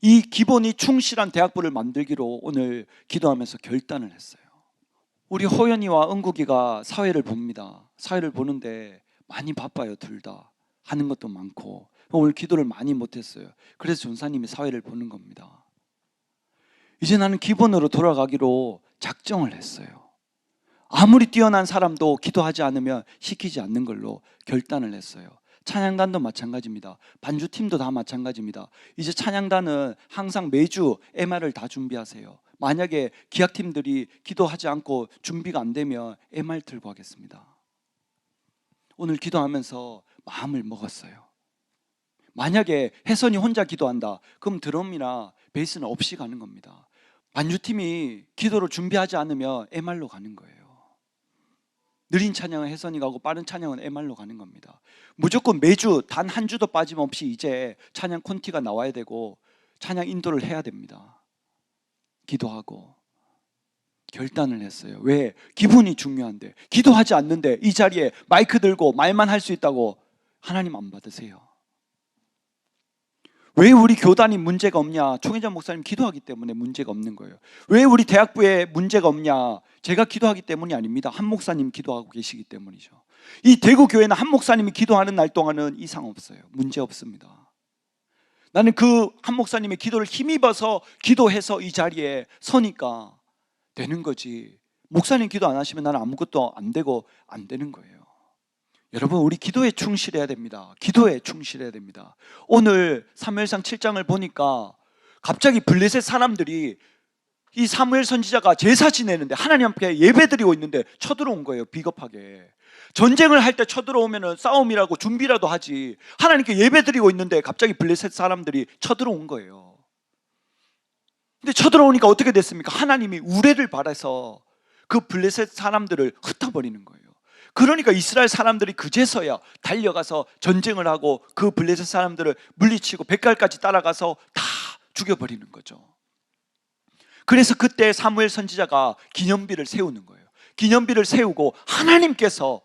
이 기본이 충실한 대학부를 만들기로 오늘 기도하면서 결단을 했어요. 우리 호연이와 은국이가 사회를 봅니다. 사회를 보는데 많이 바빠요. 둘 다 하는 것도 많고. 오늘 기도를 많이 못했어요. 그래서 전사님이 사회를 보는 겁니다. 이제 나는 기본으로 돌아가기로 작정을 했어요. 아무리 뛰어난 사람도 기도하지 않으면 시키지 않는 걸로 결단을 했어요. 찬양단도 마찬가지입니다. 반주팀도 다 마찬가지입니다. 이제 찬양단은 항상 매주 MR을 다 준비하세요. 만약에 기악팀들이 기도하지 않고 준비가 안 되면 MR 들고 하겠습니다. 오늘 기도하면서 마음을 먹었어요. 만약에 혜선이 혼자 기도한다, 그럼 드럼이나 베이스는 없이 가는 겁니다. 반주팀이 기도를 준비하지 않으면 MR로 가는 거예요. 느린 찬양은 혜선이 가고 빠른 찬양은 MR로 가는 겁니다. 무조건 매주 단 한 주도 빠짐없이 이제 찬양 콘티가 나와야 되고 찬양 인도를 해야 됩니다. 기도하고 결단을 했어요. 왜? 기분이 중요한데, 기도하지 않는데 이 자리에 마이크 들고 말만 할 수 있다고 하나님 안 받으세요. 왜 우리 교단이 문제가 없냐? 총회장 목사님 기도하기 때문에 문제가 없는 거예요. 왜 우리 대학부에 문제가 없냐? 제가 기도하기 때문이 아닙니다. 한 목사님 기도하고 계시기 때문이죠. 이 대구 교회는 한 목사님이 기도하는 날 동안은 이상 없어요. 문제 없습니다. 나는 그 한 목사님의 기도를 힘입어서 기도해서 이 자리에 서니까 되는 거지, 목사님 기도 안 하시면 나는 아무것도 안 되고 안 되는 거예요. 여러분, 우리 기도에 충실해야 됩니다. 기도에 충실해야 됩니다. 오늘 사무엘상 7장을 보니까 갑자기 블레셋 사람들이 이 사무엘 선지자가 제사 지내는데, 하나님 앞에 예배 드리고 있는데 쳐들어온 거예요. 비겁하게. 전쟁을 할 때 쳐들어오면 싸움이라고 준비라도 하지, 하나님께 예배 드리고 있는데 갑자기 블레셋 사람들이 쳐들어온 거예요. 근데 쳐들어오니까 어떻게 됐습니까? 하나님이 우레를 발해서 그 블레셋 사람들을 흩어버리는 거예요. 그러니까 이스라엘 사람들이 그제서야 달려가서 전쟁을 하고 그 블레셋 사람들을 물리치고 벳갈까지 따라가서 다 죽여버리는 거죠. 그래서 그때 사무엘 선지자가 기념비를 세우는 거예요. 기념비를 세우고 하나님께서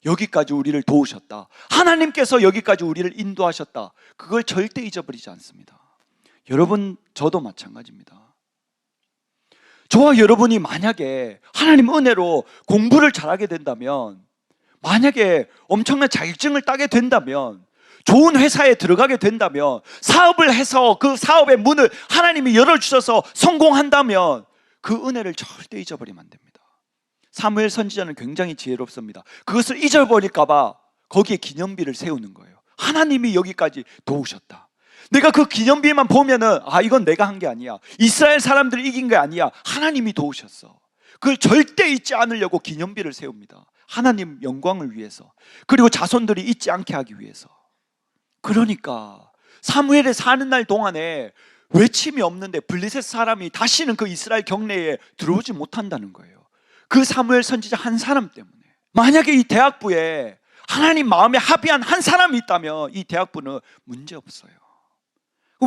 여기까지 우리를 도우셨다, 하나님께서 여기까지 우리를 인도하셨다, 그걸 절대 잊어버리지 않습니다. 여러분, 저도 마찬가지입니다. 저와 여러분이 만약에 하나님 은혜로 공부를 잘하게 된다면, 만약에 엄청난 자격증을 따게 된다면, 좋은 회사에 들어가게 된다면, 사업을 해서 그 사업의 문을 하나님이 열어주셔서 성공한다면, 그 은혜를 절대 잊어버리면 안 됩니다. 사무엘 선지자는 굉장히 지혜롭습니다. 그것을 잊어버릴까 봐 거기에 기념비를 세우는 거예요. 하나님이 여기까지 도우셨다. 내가 그 기념비만 보면은 이건 내가 한 게 아니야. 이스라엘 사람들이 이긴 게 아니야. 하나님이 도우셨어. 그걸 절대 잊지 않으려고 기념비를 세웁니다. 하나님 영광을 위해서, 그리고 자손들이 잊지 않게 하기 위해서. 그러니까 사무엘에 사는 날 동안에 외침이 없는데 블레셋 사람이 다시는 그 이스라엘 경내에 들어오지 못한다는 거예요. 그 사무엘 선지자 한 사람 때문에. 만약에 이 대학부에 하나님 마음에 합의한 한 사람이 있다면 이 대학부는 문제 없어요.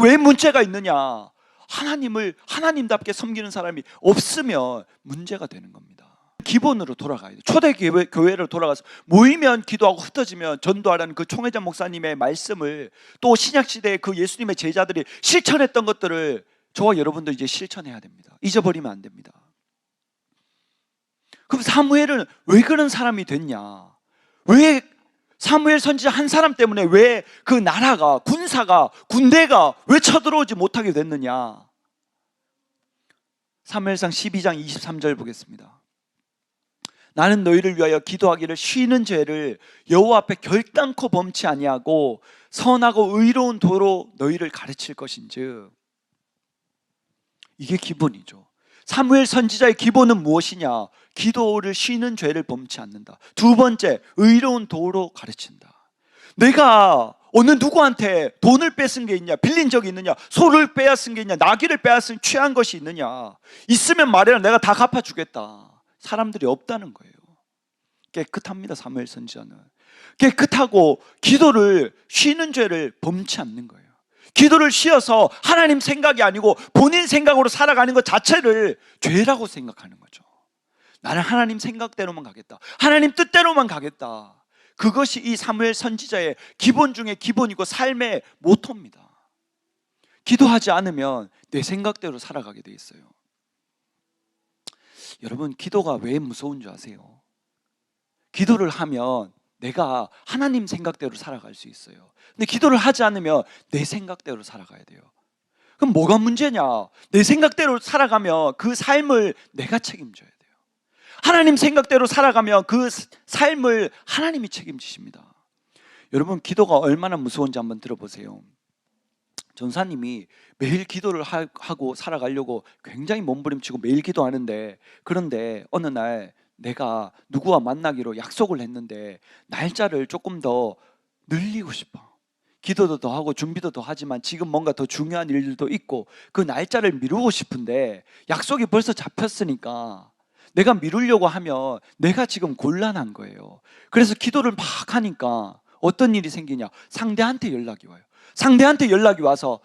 왜 문제가 있느냐? 하나님을 하나님답게 섬기는 사람이 없으면 문제가 되는 겁니다. 기본으로 돌아가야 돼요. 초대 교회로 돌아가서 모이면 기도하고 흩어지면 전도하라는 그 총회장 목사님의 말씀을, 또 신약시대의 그 예수님의 제자들이 실천했던 것들을 저와 여러분도 이제 실천해야 됩니다. 잊어버리면 안 됩니다. 그럼 사무엘은 왜 그런 사람이 됐냐? 왜 사무엘 선지자 한 사람 때문에 왜 그 나라가, 군사가, 군대가 왜 쳐들어오지 못하게 됐느냐? 사무엘상 12장 23절 보겠습니다. 나는 너희를 위하여 기도하기를 쉬는 죄를 여호와 앞에 결단코 범치 아니하고 선하고 의로운 도로 너희를 가르칠 것인즉. 이게 기본이죠. 사무엘 선지자의 기본은 무엇이냐? 기도를 쉬는 죄를 범치 않는다. 두 번째, 의로운 도로 가르친다. 내가 어느 누구한테 돈을 뺏은 게 있냐? 빌린 적이 있느냐? 소를 빼앗은 게 있냐? 나귀를 빼앗은 취한 것이 있느냐? 있으면 말해라. 내가 다 갚아주겠다. 사람들이 없다는 거예요. 깨끗합니다. 사무엘 선지자는 깨끗하고 기도를 쉬는 죄를 범치 않는 거예요. 기도를 쉬어서 하나님 생각이 아니고 본인 생각으로 살아가는 것 자체를 죄라고 생각하는 거죠. 나는 하나님 생각대로만 가겠다, 하나님 뜻대로만 가겠다. 그것이 이 사무엘 선지자의 기본 중에 기본이고 삶의 모토입니다. 기도하지 않으면 내 생각대로 살아가게 돼 있어요. 여러분, 기도가 왜 무서운 줄 아세요? 기도를 하면 내가 하나님 생각대로 살아갈 수 있어요. 근데 기도를 하지 않으면 내 생각대로 살아가야 돼요. 그럼 뭐가 문제냐? 내 생각대로 살아가면 그 삶을 내가 책임져야 돼요. 하나님 생각대로 살아가면 그 삶을 하나님이 책임지십니다. 여러분, 기도가 얼마나 무서운지 한번 들어보세요. 전사님이 매일 기도를 하고 살아가려고 굉장히 몸부림치고 매일 기도하는데, 그런데 어느 날 내가 누구와 만나기로 약속을 했는데 날짜를 조금 더 늘리고 싶어. 기도도 더 하고 준비도 더 하지만 지금 뭔가 더 중요한 일들도 있고 그 날짜를 미루고 싶은데 약속이 벌써 잡혔으니까 내가 미루려고 하면 내가 지금 곤란한 거예요. 그래서 기도를 막 하니까 어떤 일이 생기냐? 상대한테 연락이 와요. 상대한테 연락이 와서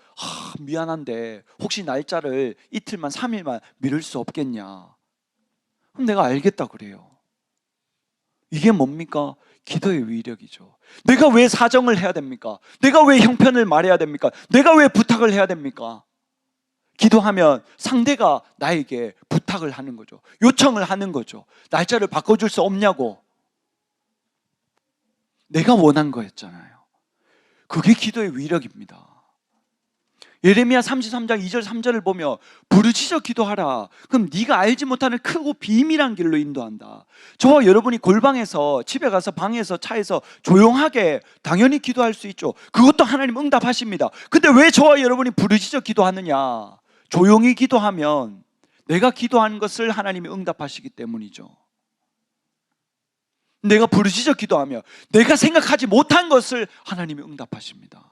미안한데 혹시 날짜를 이틀만 3일만 미룰 수 없겠냐? 그럼 내가 알겠다 그래요. 이게 뭡니까? 기도의 위력이죠. 내가 왜 사정을 해야 됩니까? 내가 왜 형편을 말해야 됩니까? 내가 왜 부탁을 해야 됩니까? 기도하면 상대가 나에게 부탁을 하는 거죠. 요청을 하는 거죠. 날짜를 바꿔줄 수 없냐고. 내가 원한 거였잖아요. 그게 기도의 위력입니다. 예레미야 33장 2절 3절을 보며 부르짖어 기도하라. 그럼 네가 알지 못하는 크고 비밀한 길로 인도한다. 저와 여러분이 골방에서, 집에 가서, 방에서, 차에서 조용하게 당연히 기도할 수 있죠. 그것도 하나님 응답하십니다. 근데 왜 저와 여러분이 부르짖어 기도하느냐? 조용히 기도하면 내가 기도하는 것을 하나님이 응답하시기 때문이죠. 내가 부르짖어 기도하며 내가 생각하지 못한 것을 하나님이 응답하십니다.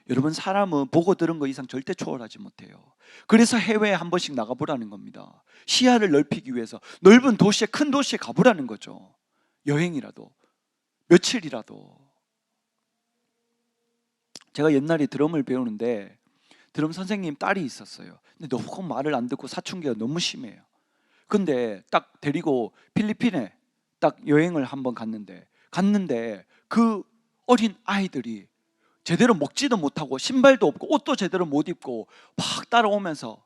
여러분, 사람은 보고 들은 거 이상 절대 초월하지 못해요. 그래서 해외에 한 번씩 나가보라는 겁니다. 시야를 넓히기 위해서 넓은 도시에, 큰 도시에 가보라는 거죠. 여행이라도, 며칠이라도. 제가 옛날에 드럼을 배우는데 드럼 선생님 딸이 있었어요. 근데 너무 말을 안 듣고 사춘기가 너무 심해요. 근데 딱 데리고 필리핀에 딱 여행을 한번 갔는데 그 어린 아이들이 제대로 먹지도 못하고 신발도 없고 옷도 제대로 못 입고 막 따라오면서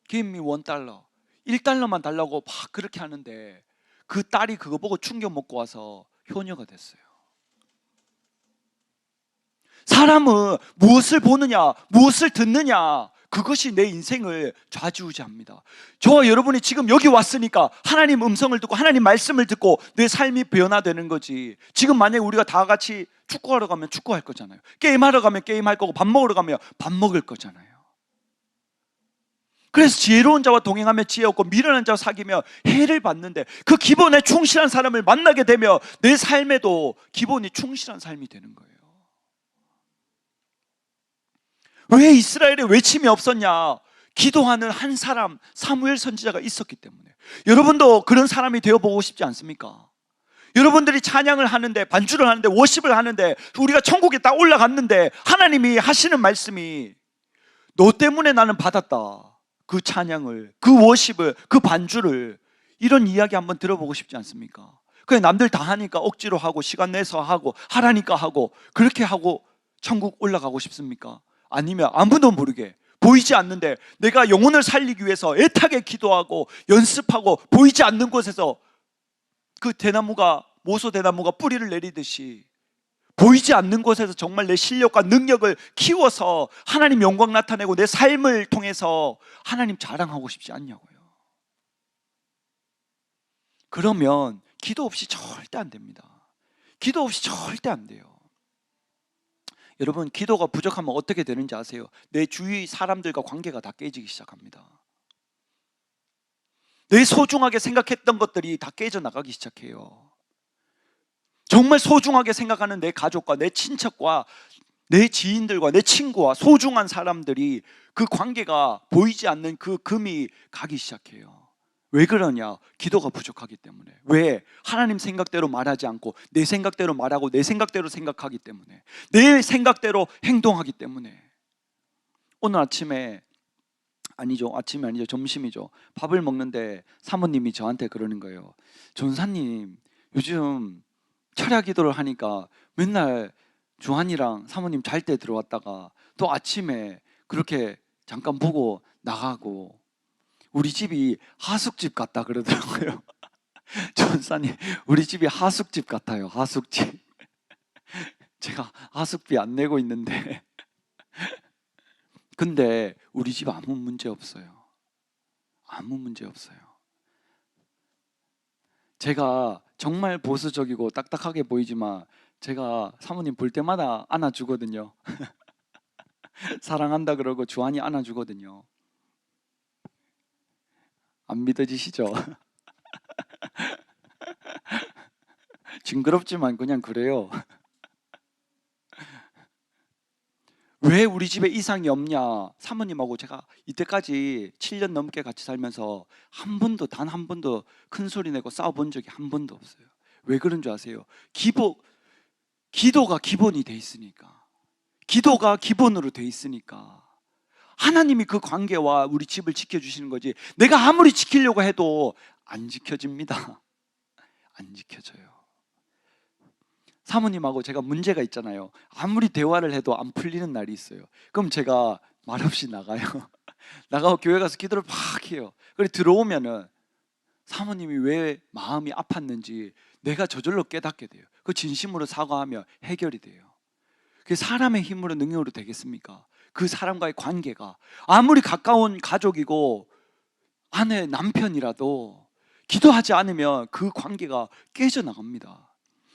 Give me $1, $1만 달라고 막 그렇게 하는데 그 딸이 그거 보고 충격 먹고 와서 효녀가 됐어요. 사람은 무엇을 보느냐, 무엇을 듣느냐, 그것이 내 인생을 좌지우지합니다. 저와 여러분이 지금 여기 왔으니까 하나님 음성을 듣고 하나님 말씀을 듣고 내 삶이 변화되는 거지. 지금 만약에 우리가 다 같이 축구하러 가면 축구할 거잖아요. 게임하러 가면 게임할 거고 밥 먹으러 가면 밥 먹을 거잖아요. 그래서 지혜로운 자와 동행하며 지혜 얻고 미련한 자와 사귀며 해를 받는데, 그 기본에 충실한 사람을 만나게 되면 내 삶에도 기본이 충실한 삶이 되는 거예요. 왜 이스라엘에 외침이 없었냐? 기도하는 한 사람, 사무엘 선지자가 있었기 때문에. 여러분도 그런 사람이 되어보고 싶지 않습니까? 여러분들이 찬양을 하는데, 반주를 하는데, 워십을 하는데, 우리가 천국에 딱 올라갔는데 하나님이 하시는 말씀이 너 때문에 나는 받았다. 그 찬양을, 그 워십을, 그 반주를. 이런 이야기 한번 들어보고 싶지 않습니까? 그냥 남들 다 하니까 억지로 하고 시간 내서 하고 하라니까 하고 그렇게 하고 천국 올라가고 싶습니까? 아니면 아무도 모르게 보이지 않는데 내가 영혼을 살리기 위해서 애타게 기도하고 연습하고 보이지 않는 곳에서 그 대나무가, 모소 대나무가 뿌리를 내리듯이 보이지 않는 곳에서 정말 내 실력과 능력을 키워서 하나님 영광 나타내고 내 삶을 통해서 하나님 자랑하고 싶지 않냐고요. 그러면 기도 없이 절대 안 됩니다. 기도 없이 절대 안 돼요. 여러분, 기도가 부족하면 어떻게 되는지 아세요? 내 주위 사람들과 관계가 다 깨지기 시작합니다. 내 소중하게 생각했던 것들이 다 깨져나가기 시작해요. 정말 소중하게 생각하는 내 가족과 내 친척과 내 지인들과 내 친구와 소중한 사람들이 그 관계가 보이지 않는 그 금이 가기 시작해요. 왜 그러냐? 기도가 부족하기 때문에. 왜? 하나님 생각대로 말하지 않고 내 생각대로 말하고 내 생각대로 생각하기 때문에, 내 생각대로 행동하기 때문에. 오늘 아침에 아니죠, 점심이죠. 밥을 먹는데 사모님이 저한테 그러는 거예요. 전사님, 요즘 철야 기도를 하니까 맨날 주한이랑 사모님 잘 때 들어왔다가 또 아침에 그렇게 잠깐 보고 나가고 우리 집이 하숙집 같다 그러더라고요. 전사님, 우리 집이 하숙집 같아요. 하숙집. 제가 하숙비 안 내고 있는데 근데 우리 집 아무 문제 없어요. 아무 문제 없어요. 제가 정말 보수적이고 딱딱하게 보이지만 제가 사모님 볼 때마다 안아주거든요. 사랑한다 그러고 주한이 안아주거든요. 안 믿어지시죠? 징그럽지만 그냥 그래요. 왜 우리 집에 이상이 없냐? 사모님하고 제가 이때까지 7년 넘게 같이 살면서 한 번도, 단 한 번도 큰 소리 내고 싸워본 적이 한 번도 없어요. 왜 그런 줄 아세요? 기도가 기본이 돼 있으니까. 기도가 기본으로 돼 있으니까 하나님이 그 관계와 우리 집을 지켜주시는 거지, 내가 아무리 지키려고 해도 안 지켜집니다. 안 지켜져요. 사모님하고 제가 문제가 있잖아요. 아무리 대화를 해도 안 풀리는 날이 있어요. 그럼 제가 말없이 나가요. 나가고 교회 가서 기도를 막 해요. 그래 들어오면은 사모님이 왜 마음이 아팠는지 내가 저절로 깨닫게 돼요. 그 진심으로 사과하며 해결이 돼요. 그게 사람의 힘으로 능력으로 되겠습니까? 그 사람과의 관계가 아무리 가까운 가족이고 아내, 남편이라도 기도하지 않으면 그 관계가 깨져나갑니다.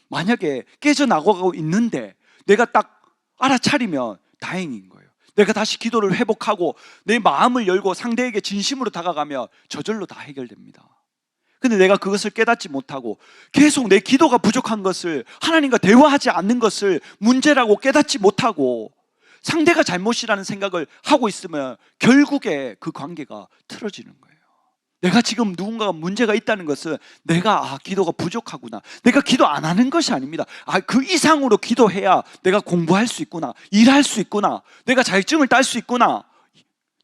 만약에 깨져나가고 있는데 내가 딱 알아차리면 다행인 거예요. 내가 다시 기도를 회복하고 내 마음을 열고 상대에게 진심으로 다가가면 저절로 다 해결됩니다. 근데 내가 그것을 깨닫지 못하고 계속 내 기도가 부족한 것을, 하나님과 대화하지 않는 것을 문제라고 깨닫지 못하고 상대가 잘못이라는 생각을 하고 있으면 결국에 그 관계가 틀어지는 거예요. 내가 지금 누군가가 문제가 있다는 것은 내가 기도가 부족하구나, 내가 기도 안 하는 것이 아닙니다. 그 이상으로 기도해야 내가 공부할 수 있구나, 일할 수 있구나, 내가 자격증을 딸 수 있구나,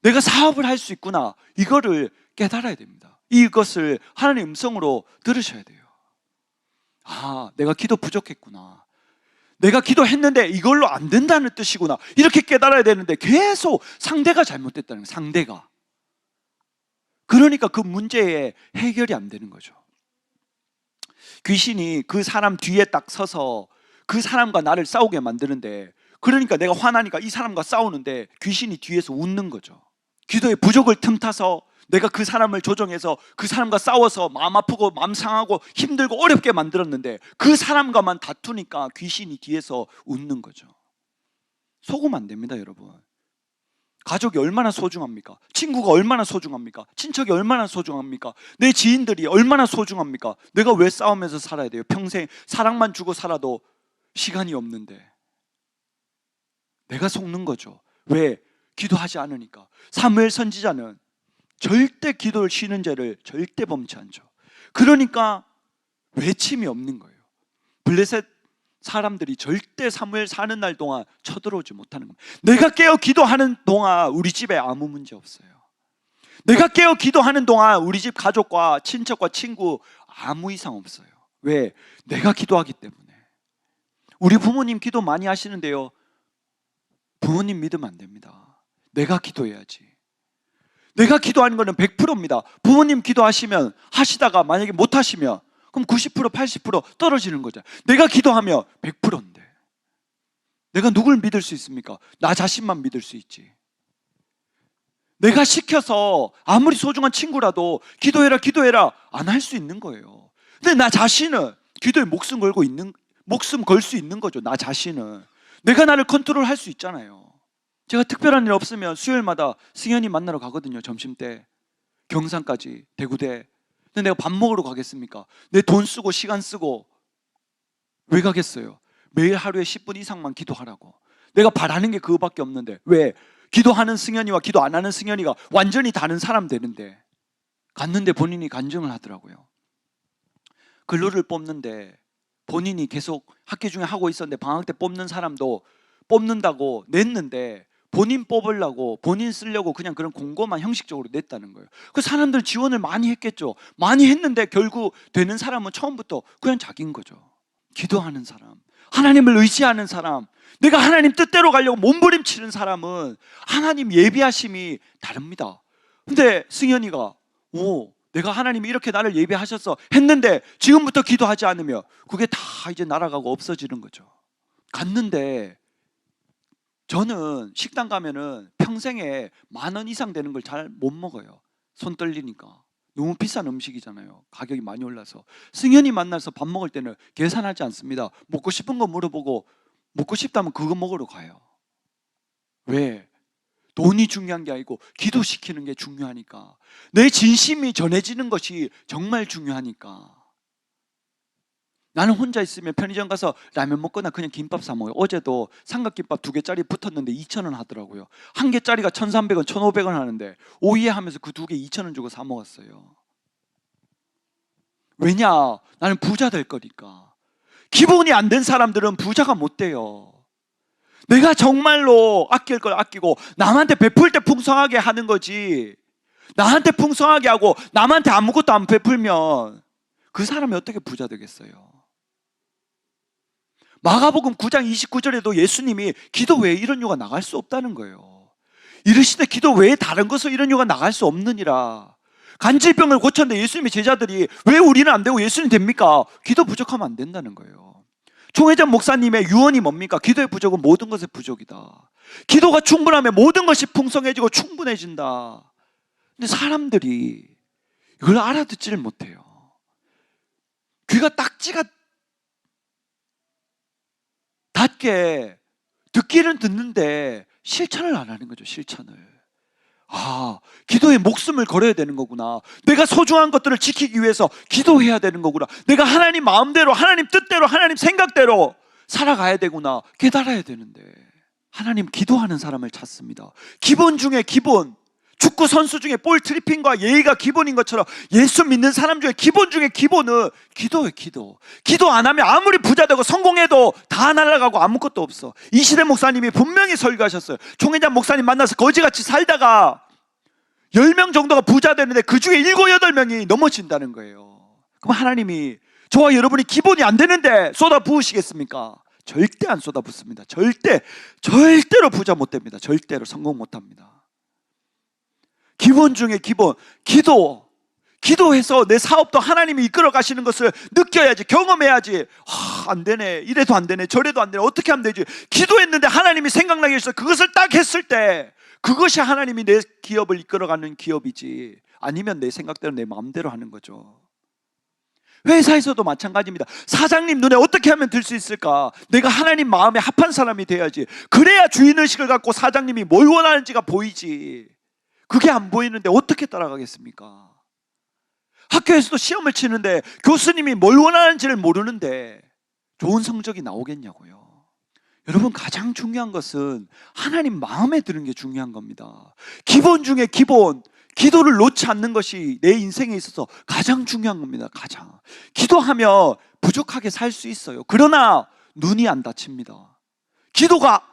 내가 사업을 할 수 있구나, 이거를 깨달아야 됩니다. 이것을 하나님의 음성으로 들으셔야 돼요. 내가 기도 부족했구나, 내가 기도했는데 이걸로 안 된다는 뜻이구나, 이렇게 깨달아야 되는데 계속 상대가 잘못됐다는 거예요. 상대가. 그러니까 그 문제에 해결이 안 되는 거죠. 귀신이 그 사람 뒤에 딱 서서 그 사람과 나를 싸우게 만드는데, 그러니까 내가 화나니까 이 사람과 싸우는데 귀신이 뒤에서 웃는 거죠. 기도의 부족을 틈타서 내가 그 사람을 조정해서 그 사람과 싸워서 마음 아프고 마음 상하고 힘들고 어렵게 만들었는데 그 사람과만 다투니까 귀신이 뒤에서 웃는 거죠. 속으면 안 됩니다, 여러분. 가족이 얼마나 소중합니까? 친구가 얼마나 소중합니까? 친척이 얼마나 소중합니까? 내 지인들이 얼마나 소중합니까? 내가 왜 싸우면서 살아야 돼요? 평생 사랑만 주고 살아도 시간이 없는데 내가 속는 거죠. 왜? 기도하지 않으니까. 사무엘 선지자는 절대 기도를 쉬는 죄를 절대 범치 않죠. 그러니까 외침이 없는 거예요. 블레셋 사람들이 절대 사무엘 사는 날 동안 쳐들어오지 못하는 겁니다. 내가 깨어 기도하는 동안 우리 집에 아무 문제 없어요. 내가 깨어 기도하는 동안 우리 집 가족과 친척과 친구 아무 이상 없어요. 왜? 내가 기도하기 때문에. 우리 부모님 기도 많이 하시는데요, 부모님 믿으면 안 됩니다. 내가 기도해야지. 내가 기도하는 거는 100%입니다. 부모님 기도하시면 하시다가 만약에 못 하시면 그럼 90% 80% 떨어지는 거죠. 내가 기도하면 100%인데 내가 누굴 믿을 수 있습니까? 나 자신만 믿을 수 있지. 내가 시켜서 아무리 소중한 친구라도 기도해라 기도해라 안 할 수 있는 거예요. 근데 나 자신은 기도에 목숨 걸 수 있는 거죠. 나 자신은 내가 나를 컨트롤할 수 있잖아요. 제가 특별한 일 없으면 수요일마다 승현이 만나러 가거든요. 점심때 경산까지 대구대. 근데 내가 밥 먹으러 가겠습니까? 내 돈 쓰고 시간 쓰고 왜 가겠어요? 매일 하루에 10분 이상만 기도하라고. 내가 바라는 게 그거밖에 없는데 왜? 기도하는 승현이와 기도 안 하는 승현이가 완전히 다른 사람 되는데 갔는데 본인이 간증을 하더라고요. 근로를 뽑는데 본인이 계속 학기 중에 하고 있었는데 방학 때 뽑는 사람도 뽑는다고 냈는데 본인 뽑으려고 본인 쓰려고 그냥 그런 공고만 형식적으로 냈다는 거예요. 그 사람들 지원을 많이 했겠죠. 많이 했는데 결국 되는 사람은 처음부터 그냥 자기인 거죠. 기도하는 사람, 하나님을 의지하는 사람, 내가 하나님 뜻대로 가려고 몸부림치는 사람은 하나님 예비하심이 다릅니다. 근데 승현이가 내가 하나님이 이렇게 나를 예비하셨어 했는데 지금부터 기도하지 않으면 그게 다 이제 날아가고 없어지는 거죠. 갔는데 저는 식당 가면은 평생에 10,000원 이상 되는 걸 잘 못 먹어요. 손 떨리니까. 너무 비싼 음식이잖아요. 가격이 많이 올라서. 승현이 만나서 밥 먹을 때는 계산하지 않습니다. 먹고 싶은 거 물어보고 먹고 싶다면 그거 먹으러 가요. 왜? 돈이 중요한 게 아니고 기도시키는 게 중요하니까. 내 진심이 전해지는 것이 정말 중요하니까. 나는 혼자 있으면 편의점 가서 라면 먹거나 그냥 김밥 사 먹어요. 어제도 삼각김밥 2개짜리 붙었는데 2,000원 하더라고요. 1개짜리가 1,300원, 1,500원 하는데 오이에 하면서 그 2개 2,000원 주고 사 먹었어요. 왜냐? 나는 부자 될 거니까. 기본이 안 된 사람들은 부자가 못 돼요. 내가 정말로 아낄 걸 아끼고 남한테 베풀 때 풍성하게 하는 거지, 나한테 풍성하게 하고 남한테 아무것도 안 베풀면 그 사람이 어떻게 부자 되겠어요? 마가복음 9장 29절에도 예수님이 기도 외에 이런 유가 나갈 수 없다는 거예요. 이르시되 기도 외에 다른 것을 이런 유가 나갈 수 없느니라. 간질병을 고쳤는데 예수님의 제자들이 왜 우리는 안 되고 예수님 됩니까? 기도 부족하면 안 된다는 거예요. 총회장 목사님의 유언이 뭡니까? 기도의 부족은 모든 것의 부족이다. 기도가 충분하면 모든 것이 풍성해지고 충분해진다. 근데 사람들이 이걸 알아듣지를 못해요. 귀가 딱지가 닿게 듣기는 듣는데 실천을 안 하는 거죠. 실천을. 기도에 목숨을 걸어야 되는 거구나. 내가 소중한 것들을 지키기 위해서 기도해야 되는 거구나. 내가 하나님 마음대로, 하나님 뜻대로, 하나님 생각대로 살아가야 되구나. 깨달아야 되는데 하나님 기도하는 사람을 찾습니다. 기본 중에 기본. 축구 선수 중에 볼 트리핑과 예의가 기본인 것처럼 예수 믿는 사람 중에 기본 중에 기본은 기도예요. 기도 안 하면 아무리 부자 되고 성공해도 다 날아가고 아무것도 없어. 이시대 목사님이 분명히 설교하셨어요. 총회장 목사님 만나서 거지같이 살다가 10명 정도가 부자 되는데 그 중에 7, 8명이 넘어진다는 거예요. 그럼 하나님이 저와 여러분이 기본이 안 되는데 쏟아 부으시겠습니까? 절대 안 쏟아 붓습니다. 절대로 부자 못 됩니다. 절대로 성공 못 합니다. 기본 중에 기본, 기도해서 내 사업도 하나님이 이끌어 가시는 것을 느껴야지, 경험해야지. 안 되네, 이래도 안 되네, 저래도 안 되네, 어떻게 하면 되지? 기도했는데 하나님이 생각나게 해서 그것을 딱 했을 때 그것이 하나님이 내 기업을 이끌어가는 기업이지, 아니면 내 생각대로 내 마음대로 하는 거죠. 회사에서도 마찬가지입니다. 사장님 눈에 어떻게 하면 들 수 있을까? 내가 하나님 마음에 합한 사람이 돼야지. 그래야 주인의식을 갖고 사장님이 뭘 원하는지가 보이지. 그게 안 보이는데 어떻게 따라가겠습니까? 학교에서도 시험을 치는데 교수님이 뭘 원하는지를 모르는데 좋은 성적이 나오겠냐고요. 여러분, 가장 중요한 것은 하나님 마음에 드는 게 중요한 겁니다. 기본 중에 기본, 기도를 놓지 않는 것이 내 인생에 있어서 가장 중요한 겁니다. 가장. 기도하며 부족하게 살 수 있어요. 그러나 눈이 안 다칩니다. 기도가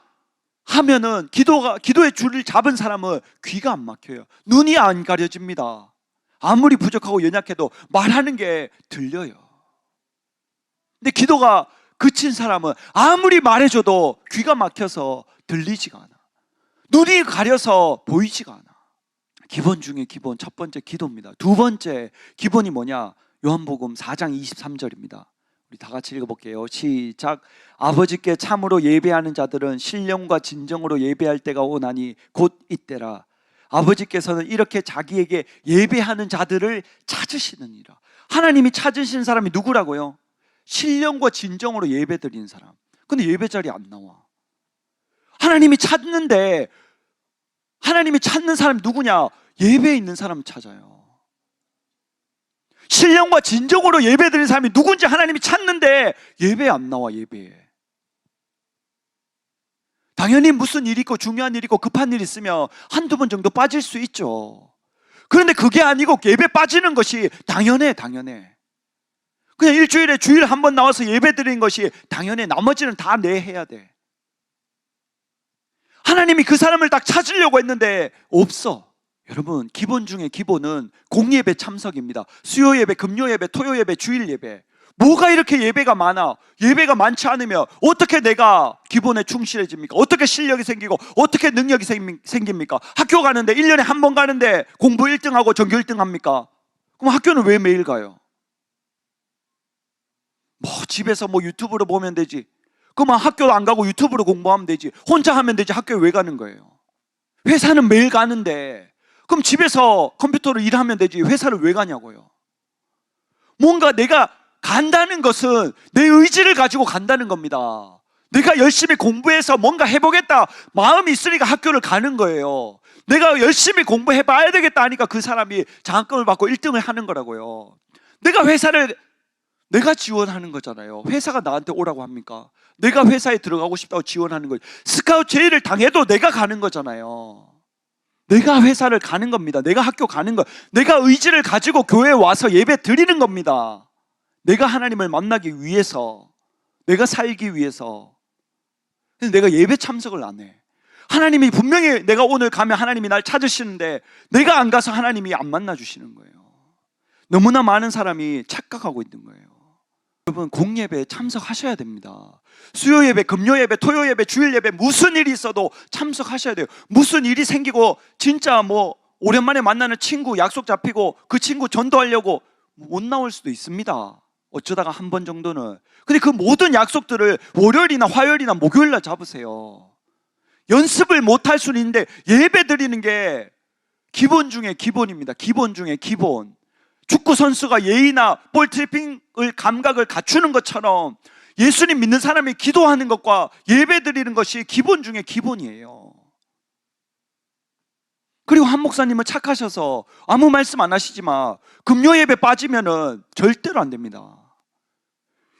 하면은 기도의 줄을 잡은 사람은 귀가 안 막혀요. 눈이 안 가려집니다. 아무리 부족하고 연약해도 말하는 게 들려요. 근데 기도가 그친 사람은 아무리 말해줘도 귀가 막혀서 들리지가 않아. 눈이 가려서 보이지가 않아. 기본 중에 기본, 첫 번째 기도입니다. 두 번째 기본이 뭐냐? 요한복음 4장 23절입니다. 우리 다 같이 읽어볼게요. 시작. 아버지께 참으로 예배하는 자들은 신령과 진정으로 예배할 때가 오나니 곧 이때라. 아버지께서는 이렇게 자기에게 예배하는 자들을 찾으시느니라. 하나님이 찾으신 사람이 누구라고요? 신령과 진정으로 예배 드리는 사람. 근데 예배 자리에 안 나와. 하나님이 찾는데, 하나님이 찾는 사람이 누구냐? 예배에 있는 사람 찾아요. 신령과 진정으로 예배 드리는 사람이 누군지 하나님이 찾는데 예배에 안 나와. 예배에. 당연히 무슨 일이 있고 중요한 일이 있고 급한 일이 있으면 한두 번 정도 빠질 수 있죠. 그런데 그게 아니고 예배 빠지는 것이 당연해. 그냥 일주일에 주일 한 번 나와서 예배 드리는 것이 당연해. 나머지는 다 내 해야 돼. 하나님이 그 사람을 딱 찾으려고 했는데 없어. 여러분, 기본 중에 기본은 공예배 참석입니다. 수요예배, 금요예배, 토요예배, 주일예배. 뭐가 이렇게 예배가 많아? 예배가 많지 않으면 어떻게 내가 기본에 충실해집니까? 어떻게 실력이 생기고 어떻게 능력이 생깁니까? 학교 가는데 1년에 한 번 가는데 공부 1등하고 전교 1등 합니까? 그럼 학교는 왜 매일 가요? 뭐 집에서 뭐 유튜브로 보면 되지. 그러면 학교도 안 가고 유튜브로 공부하면 되지. 혼자 하면 되지. 학교에 왜 가는 거예요? 회사는 매일 가는데 그럼 집에서 컴퓨터로 일하면 되지. 회사를 왜 가냐고요? 뭔가 내가 간다는 것은 내 의지를 가지고 간다는 겁니다. 내가 열심히 공부해서 뭔가 해보겠다 마음이 있으니까 학교를 가는 거예요. 내가 열심히 공부해봐야 되겠다 하니까 그 사람이 장학금을 받고 1등을 하는 거라고요. 내가 지원하는 거잖아요. 회사가 나한테 오라고 합니까? 내가 회사에 들어가고 싶다고 지원하는 거예요. 스카우트 제의를 당해도 내가 가는 거잖아요. 내가 회사를 가는 겁니다. 내가 학교 가는 거. 내가 의지를 가지고 교회에 와서 예배 드리는 겁니다. 내가 하나님을 만나기 위해서, 내가 살기 위해서. 근데 내가 예배 참석을 안 해. 하나님이 분명히 내가 오늘 가면 하나님이 날 찾으시는데 내가 안 가서 하나님이 안 만나주시는 거예요. 너무나 많은 사람이 착각하고 있는 거예요. 여러분, 공예배에 참석하셔야 됩니다. 수요예배, 금요예배, 토요예배, 주일예배 무슨 일이 있어도 참석하셔야 돼요. 무슨 일이 생기고 진짜 뭐 오랜만에 만나는 친구 약속 잡히고 그 친구 전도하려고 못 나올 수도 있습니다. 어쩌다가 한 번 정도는. 근데 그 모든 약속들을 월요일이나 화요일이나 목요일날 잡으세요. 연습을 못 할 수는 있는데 예배 드리는 게 기본 중에 기본입니다. 기본 중에 기본. 축구 선수가 예의나 볼 트래핑을 감각을 갖추는 것처럼 예수님 믿는 사람이 기도하는 것과 예배 드리는 것이 기본 중에 기본이에요. 그리고 한 목사님은 착하셔서 아무 말씀 안 하시지만 금요 예배 빠지면은 절대로 안 됩니다.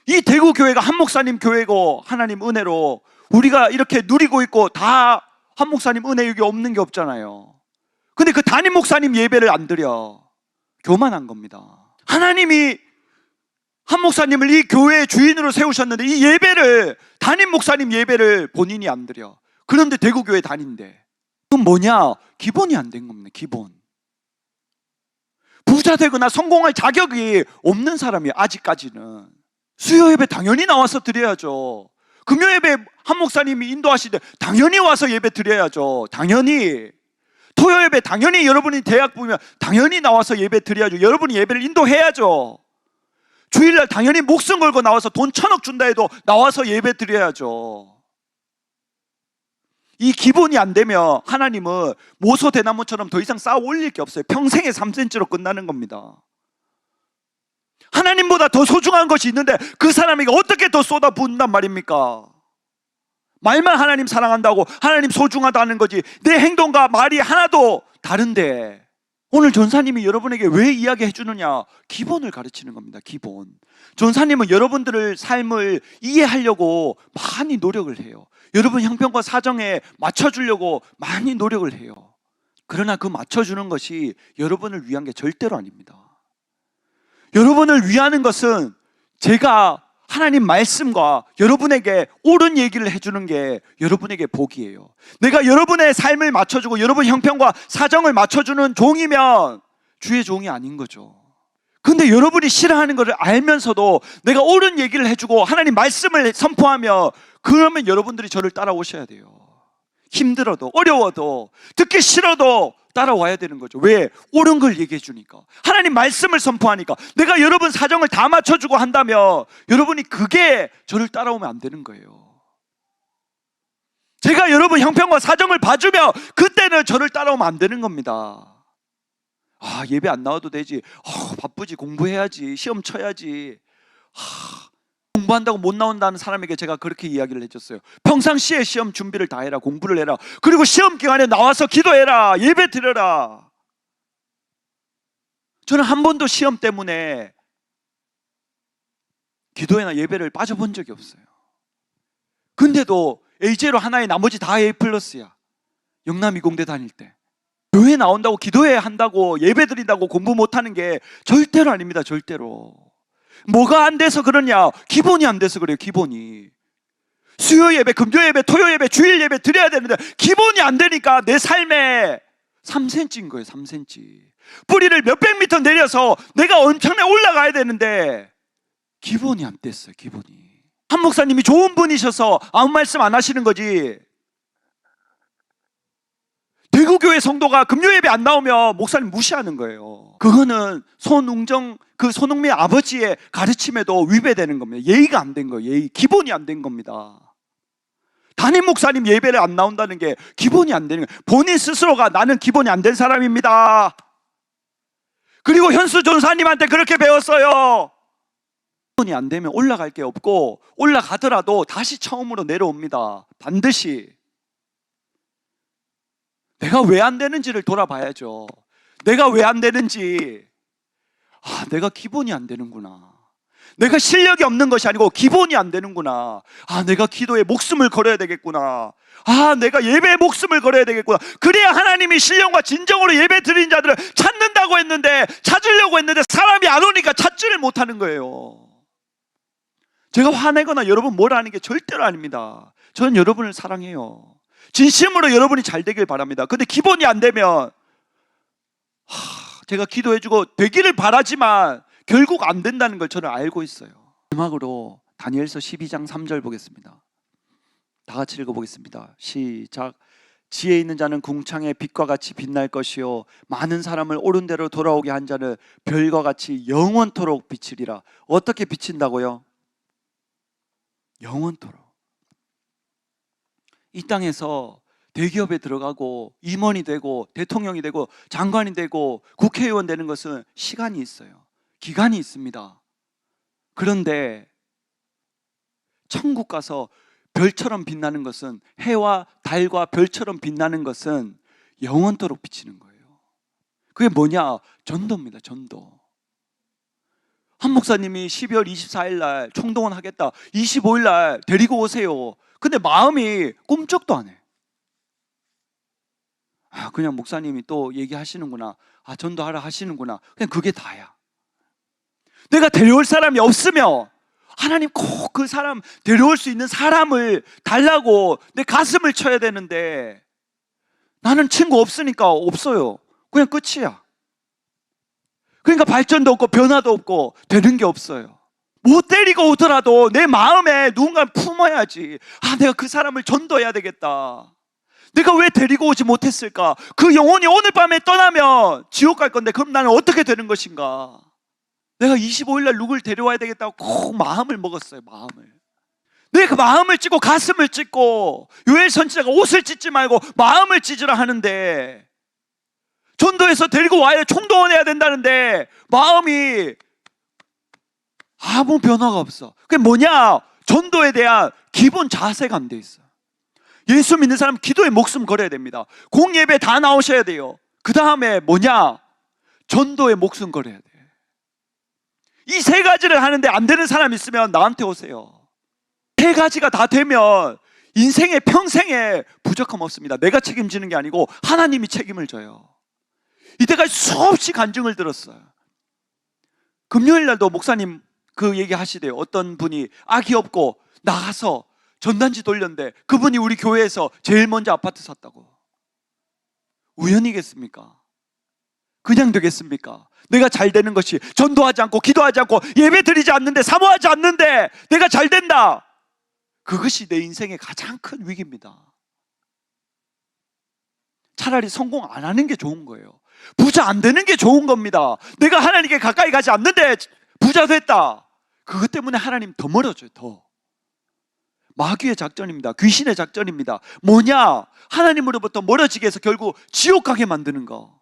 이 대구 교회가 한 목사님 교회고 하나님 은혜로 우리가 이렇게 누리고 있고 다 한 목사님 은혜 여기 없는 게 없잖아요. 근데 그 담임 목사님 예배를 안 드려. 교만한 겁니다. 하나님이 한 목사님을 이 교회의 주인으로 세우셨는데 이 예배를, 담임 목사님 예배를 본인이 안 드려. 그런데 대구교회 다닌대. 그건 뭐냐? 기본이 안 된 겁니다. 기본. 부자 되거나 성공할 자격이 없는 사람이 아직까지는. 수요 예배 당연히 나와서 드려야죠. 금요 예배 한 목사님이 인도하시는데 당연히 와서 예배 드려야죠. 당연히. 토요 예배 당연히 여러분이 대학 보면 당연히 나와서 예배 드려야죠. 여러분이 예배를 인도해야죠. 주일날 당연히 목숨 걸고 나와서 돈 1,000억 준다 해도 나와서 예배 드려야죠. 이 기본이 안 되면 하나님은 모소 대나무처럼 더 이상 쌓아 올릴 게 없어요. 평생에 3cm로 끝나는 겁니다. 하나님보다 더 소중한 것이 있는데 그 사람에게 어떻게 더 쏟아붓는단 말입니까? 말만 하나님 사랑한다고 하나님 소중하다는 거지 내 행동과 말이 하나도 다른데, 오늘 전사님이 여러분에게 왜 이야기해 주느냐? 기본을 가르치는 겁니다. 기본. 전사님은 여러분들의 삶을 이해하려고 많이 노력을 해요. 여러분 형편과 사정에 맞춰주려고 많이 노력을 해요. 그러나 그 맞춰주는 것이 여러분을 위한 게 절대로 아닙니다. 여러분을 위하는 것은 제가 하나님 말씀과 여러분에게 옳은 얘기를 해주는 게 여러분에게 복이에요. 내가 여러분의 삶을 맞춰주고 여러분 형편과 사정을 맞춰주는 종이면 주의 종이 아닌 거죠. 근데 여러분이 싫어하는 것을 알면서도 내가 옳은 얘기를 해주고 하나님 말씀을 선포하며, 그러면 여러분들이 저를 따라오셔야 돼요. 힘들어도 어려워도 듣기 싫어도 따라와야 되는 거죠. 왜? 옳은 걸 얘기해 주니까, 하나님 말씀을 선포하니까. 내가 여러분 사정을 다 맞춰주고 한다면 여러분이 그게 저를 따라오면 안 되는 거예요. 제가 여러분 형편과 사정을 봐주며 그때는 저를 따라오면 안 되는 겁니다. 아, 예배 안 나와도 되지, 바쁘지, 공부해야지, 시험 쳐야지, 공부한다고 못 나온다는 사람에게 제가 그렇게 이야기를 해줬어요. 평상시에 시험 준비를 다 해라, 공부를 해라, 그리고 시험 기간에 나와서 기도해라, 예배 드려라. 저는 한 번도 시험 때문에 기도회나 예배를 빠져본 적이 없어요. 근데도 A제로 하나에 나머지 다 A 플러스야. 영남 이공대 다닐 때 교회 나온다고, 기도회 한다고, 예배 드린다고 공부 못하는 게 절대로 아닙니다. 절대로. 뭐가 안 돼서 그러냐? 기본이 안 돼서 그래요. 기본이. 수요 예배, 금요 예배, 토요 예배, 주일 예배 드려야 되는데 기본이 안 되니까 내 삶에 3cm인 거예요. 3cm. 뿌리를 몇백 미터 내려서 내가 엄청나게 올라가야 되는데 기본이 안 됐어요. 기본이. 한 목사님이 좋은 분이셔서 아무 말씀 안 하시는 거지, 대구교회 성도가 금요예배 안 나오면 목사님 무시하는 거예요. 그거는 손흥민 아버지의 가르침에도 위배되는 겁니다. 예의가 안 된 거예요. 예의, 기본이 안 된 겁니다. 담임 목사님 예배를 안 나온다는 게 기본이 안 되는 거예요. 본인 스스로가 나는 기본이 안 된 사람입니다. 그리고 현수 전사님한테 그렇게 배웠어요. 기본이 안 되면 올라갈 게 없고, 올라가더라도 다시 처음으로 내려옵니다. 반드시. 내가 왜 안 되는지를 돌아봐야죠. 내가 왜 안 되는지. 내가 기본이 안 되는구나. 내가 실력이 없는 것이 아니고 기본이 안 되는구나. 내가 기도에 목숨을 걸어야 되겠구나. 내가 예배에 목숨을 걸어야 되겠구나. 그래야 하나님이 신령과 진정으로 예배 드린 자들을 찾는다고 했는데, 찾으려고 했는데 사람이 안 오니까 찾지를 못하는 거예요. 제가 화내거나 여러분 뭐라 하는 게 절대로 아닙니다. 저는 여러분을 사랑해요. 진심으로 여러분이 잘 되길 바랍니다. 근데 기본이 안 되면 제가 기도해주고 되기를 바라지만 결국 안 된다는 걸 저는 알고 있어요. 마지막으로 다니엘서 12장 3절 보겠습니다. 다 같이 읽어보겠습니다. 시작. 지혜 있는 자는 궁창의 빛과 같이 빛날 것이요 많은 사람을 옳은 대로 돌아오게 한 자는 별과 같이 영원토록 비치리라. 어떻게 비친다고요? 영원토록. 이 땅에서 대기업에 들어가고 임원이 되고 대통령이 되고 장관이 되고 국회의원 되는 것은 시간이 있어요. 기간이 있습니다. 그런데 천국 가서 별처럼 빛나는 것은, 해와 달과 별처럼 빛나는 것은 영원토록 비치는 거예요. 그게 뭐냐? 전도입니다. 전도. 한 목사님이 12월 24일 날 총동원 하겠다, 25일 날 데리고 오세요. 근데 마음이 꿈쩍도 안 해. 그냥 목사님이 또 얘기하시는구나, 전도하라 하시는구나, 그냥 그게 다야. 내가 데려올 사람이 없으면 하나님 꼭 그 사람, 데려올 수 있는 사람을 달라고 내 가슴을 쳐야 되는데 나는 친구 없으니까 없어요. 그냥 끝이야. 그러니까 발전도 없고 변화도 없고 되는 게 없어요. 못 데리고 오더라도 내 마음에 누군가를 품어야지. 내가 그 사람을 전도해야 되겠다. 내가 왜 데리고 오지 못했을까? 그 영혼이 오늘 밤에 떠나면 지옥 갈 건데 그럼 나는 어떻게 되는 것인가? 내가 25일 날 누굴 데려와야 되겠다고 꼭 마음을 먹었어요. 마음을. 내 그 마음을 찢고 가슴을 찢고, 요엘 선지자가 옷을 찢지 말고 마음을 찢으라 하는데, 전도해서 데리고 와야 총동원해야 된다는데 마음이 아무 변화가 없어. 그게 뭐냐? 전도에 대한 기본 자세가 안 돼 있어. 예수 믿는 사람 기도에 목숨 걸어야 됩니다. 공예배 다 나오셔야 돼요. 그 다음에 뭐냐? 전도에 목숨 걸어야 돼. 이 세 가지를 하는데 안 되는 사람 있으면 나한테 오세요. 세 가지가 다 되면 인생의 평생에 부족함 없습니다. 내가 책임지는 게 아니고 하나님이 책임을 져요. 이때까지 수없이 간증을 들었어요. 금요일 날도 목사님 그 얘기 하시대요. 어떤 분이 아기 없고 나가서 전단지 돌렸는데 그분이 우리 교회에서 제일 먼저 아파트 샀다고. 우연이겠습니까? 그냥 되겠습니까? 내가 잘 되는 것이 전도하지 않고 기도하지 않고 예배 드리지 않는데 사모하지 않는데 내가 잘 된다, 그것이 내 인생의 가장 큰 위기입니다. 차라리 성공 안 하는 게 좋은 거예요. 부자 안 되는 게 좋은 겁니다. 내가 하나님께 가까이 가지 않는데 부자 됐다, 그것 때문에 하나님 더 멀어져요. 더 마귀의 작전입니다. 귀신의 작전입니다. 뭐냐? 하나님으로부터 멀어지게 해서 결국 지옥 가게 만드는 거.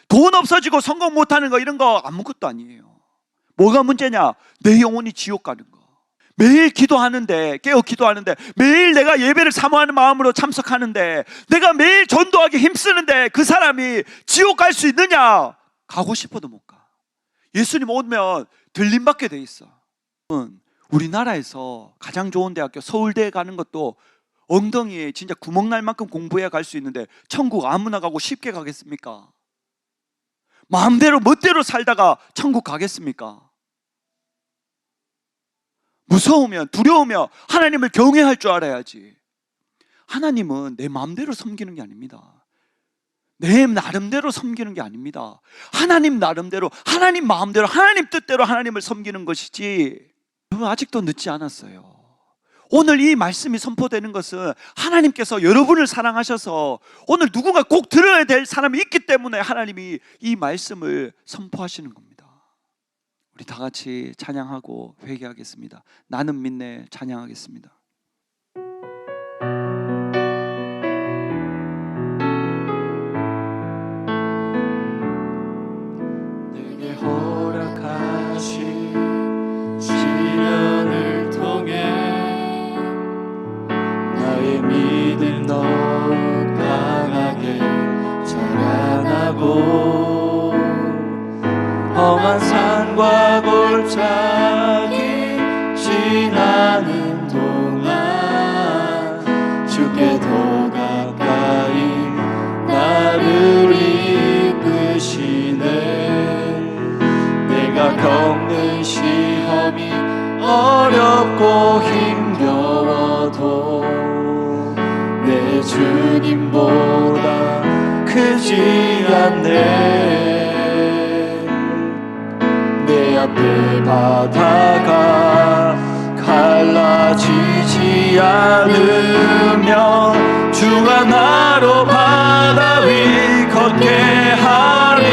돈 없어지고 성공 못하는 거, 이런 거 아무것도 아니에요. 뭐가 문제냐? 내 영혼이 지옥 가는 거. 매일 기도하는데, 깨어 기도하는데, 매일 내가 예배를 사모하는 마음으로 참석하는데, 내가 매일 전도하기 힘쓰는데 그 사람이 지옥 갈 수 있느냐? 가고 싶어도 못 가. 예수님 오면 들림받게 돼 있어. 우리나라에서 가장 좋은 대학교 서울대에 가는 것도 엉덩이에 진짜 구멍 날 만큼 공부해야 갈 수 있는데 천국 아무나 가고 쉽게 가겠습니까? 마음대로 멋대로 살다가 천국 가겠습니까? 무서우면, 두려우면 하나님을 경외할 줄 알아야지. 하나님은 내 마음대로 섬기는 게 아닙니다. 내 나름대로 섬기는 게 아닙니다. 하나님 나름대로, 하나님 마음대로, 하나님 뜻대로 하나님을 섬기는 것이지. 여러분, 아직도 늦지 않았어요. 오늘 이 말씀이 선포되는 것은 하나님께서 여러분을 사랑하셔서 오늘 누군가 꼭 들어야 될 사람이 있기 때문에 하나님이 이 말씀을 선포하시는 겁니다. 우리 다 같이 찬양하고 회개하겠습니다. 나는 믿네 찬양하겠습니다. 내게 허락하신 시련을 통해 나의 믿음 더욱 강하게 자라나고 험한 산과 골짜기 지나는 동안 주께 더 가까이 나를 이끄시네. 내가 겪는 시험이 어렵고 힘겨워도 내 주님보다 크지 않네. 내 앞에 바다가 갈라지지 않으면 주가 나로 바다 위 걷게 하리.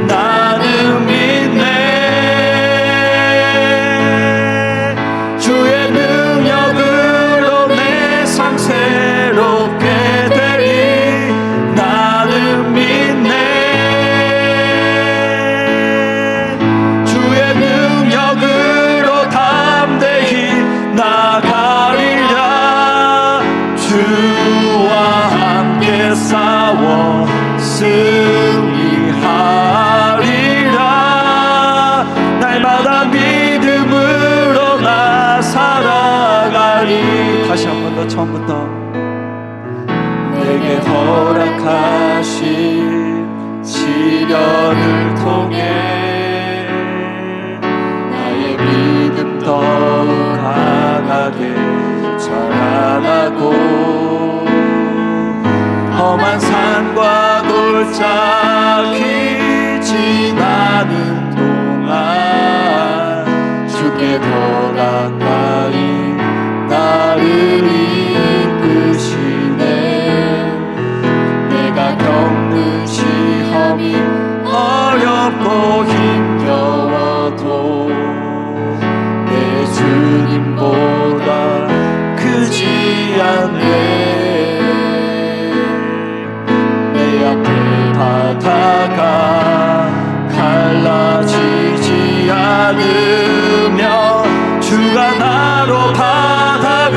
나는 믿네. 주의 능력으로 내 삶 새롭게 되리. 나는 믿네. 주의 능력으로 담대히 나가리라. 주와 함께 싸워 승리하리라. 날마다 믿음으로 나 살아가리. 다시 한 번 더 처음부터. 내게 허락하신 시련을 통해 나의 믿음 더욱 강하게 자라나고 험한 산과 골짜기 지나는 동안 주께 더 가까이 나를 이끄시네. 내가 겪는 시험이 어렵고 힘겨워도 내 주님보다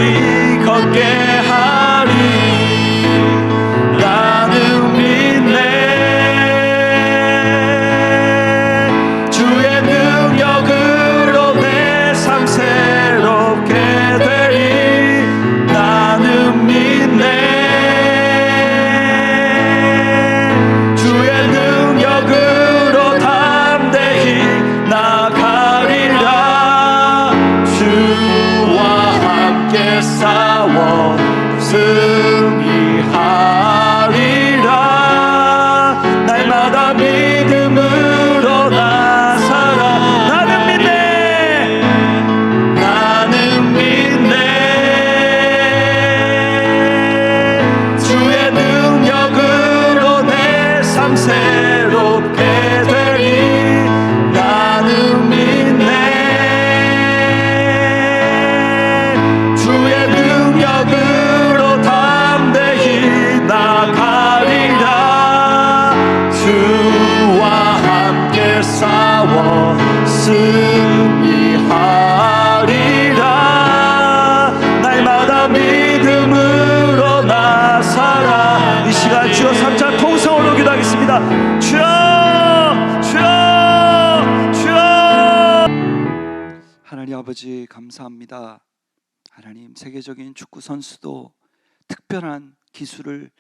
하리 걷게 하리 나는 믿네 주의 능력으로 내 삶 새롭게 되리 나는 믿네 주의 능력으로 담대히 나가리라 주와 함께 싸워 승리하리라 날마다 믿음으로 나서라 나는 믿네 나는 믿네 주의 능력으로 내 삶 새롭게 되리 나는 믿네 주의 능력으로 담대히 나가리라 주와 함께 싸워 승리하리라 날마다 믿음으로 나서라 이 시간 주여 3차 통성으로 기도하겠습니다 주여 주여 주여 하나님 아버지 감사합니다. 하나님 세계적인 축구 선수도 특별한 기술을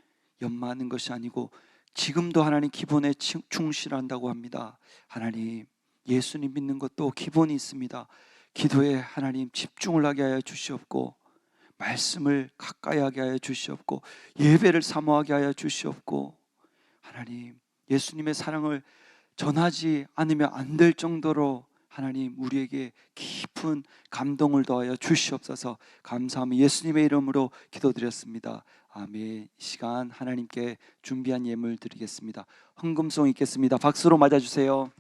연마하는 것이 아니고 지금도 하나님 기본에 충실한다고 합니다. 하나님 예수님 믿는 것도 기본이 있습니다. 기도에 하나님 집중을 하게 하여 주시옵고 말씀을 가까이 하게 하여 주시옵고 예배를 사모하게 하여 주시옵고 하나님 예수님의 사랑을 전하지 않으면 안 될 정도로 하나님 우리에게 깊은 감동을 더하여 주시옵소서. 감사하며 예수님의 이름으로 기도드렸습니다. 아멘. 이 시간 하나님께 준비한 예물 드리겠습니다. 헌금송 있겠습니다. 박수로 맞아주세요.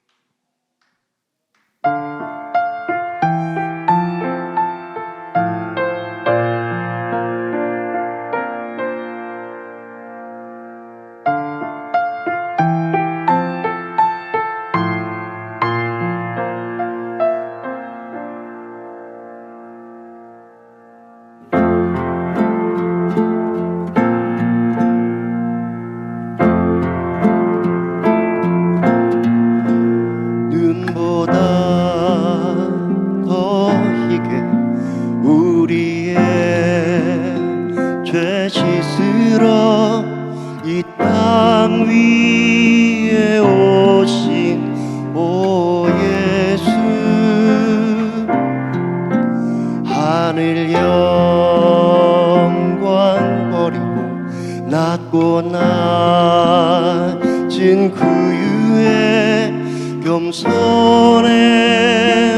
하늘 영광 버리고 낮고 낮은 구유에 겸손의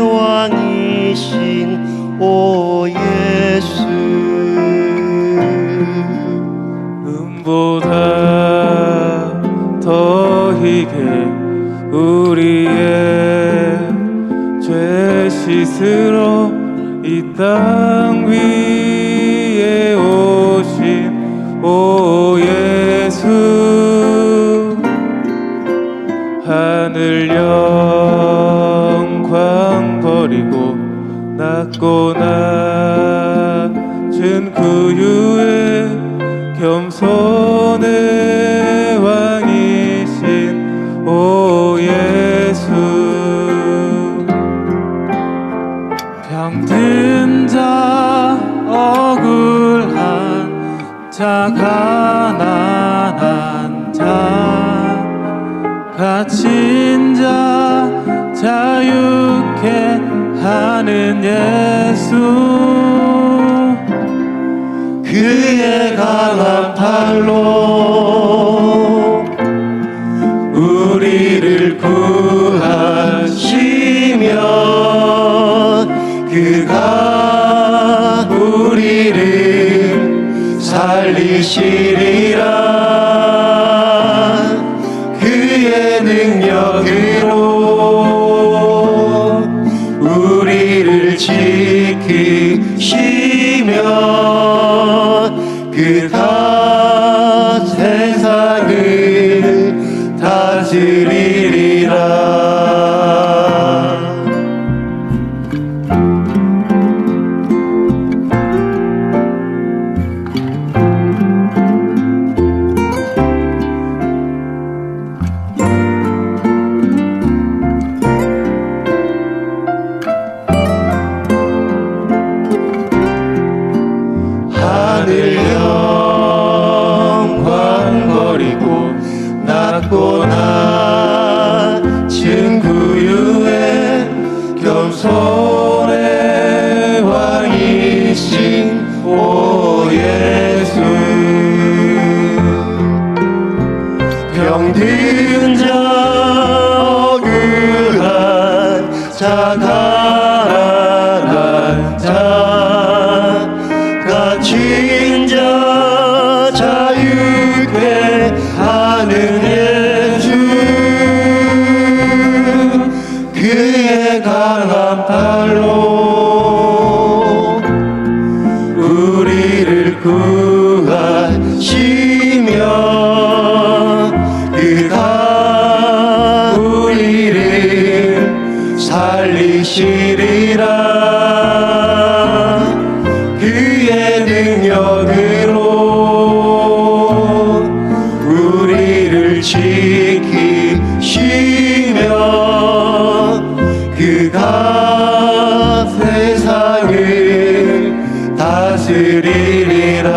왕이신 오 예수 보다 더 희게 우리의 죄 씻으러 이 땅 위에 오신 오 예수 하늘 영광 버리고 낮고 낮은 구유에 겸손의 왕이신 오 예수 병든 자 억울한 자 가난한 자 갇힌 자 자유케 하는 예수 그의 강한 팔로 우리를 구하시며 그가 우리를 살리시리라 그의 능력으로 우리를 지키시며 그가 세상을 다스리리라 다스리리라.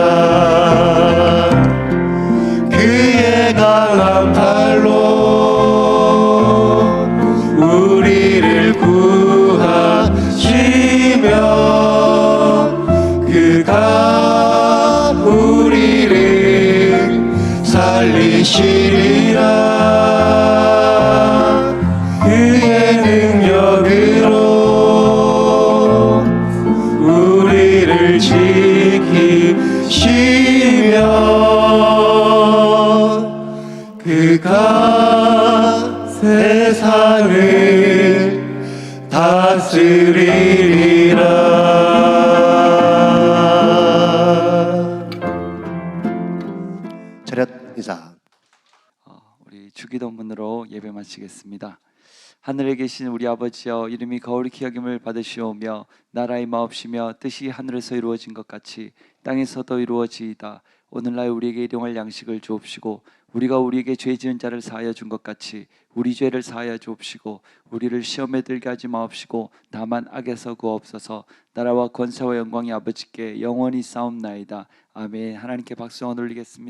그의 강한 팔로 우리를 구하시며 그가 우리를 살리시리라. 그의 능력으로 우리를 지키시며 그가 세상을 다스리리라. 차렷 인사. 우리 주기도문으로 예배 마치겠습니다. 하늘에 계신 우리 아버지여, 이름이 거룩히 여김을 받으시오며 나라의 마옵시며 뜻이 하늘에서 이루어진 것 같이 땅에서도 이루어지이다. 오늘날 우리에게 일용할 양식을 주옵시고 우리가 우리에게 죄 지은 자를 사하여 준 것 같이 우리 죄를 사하여 주옵시고 우리를 시험에 들게 하지 마옵시고 다만 악에서 구하옵소서. 나라와 권세와 영광이 아버지께 영원히 싸움나이다. 아멘. 하나님께 박수 올리겠습니다.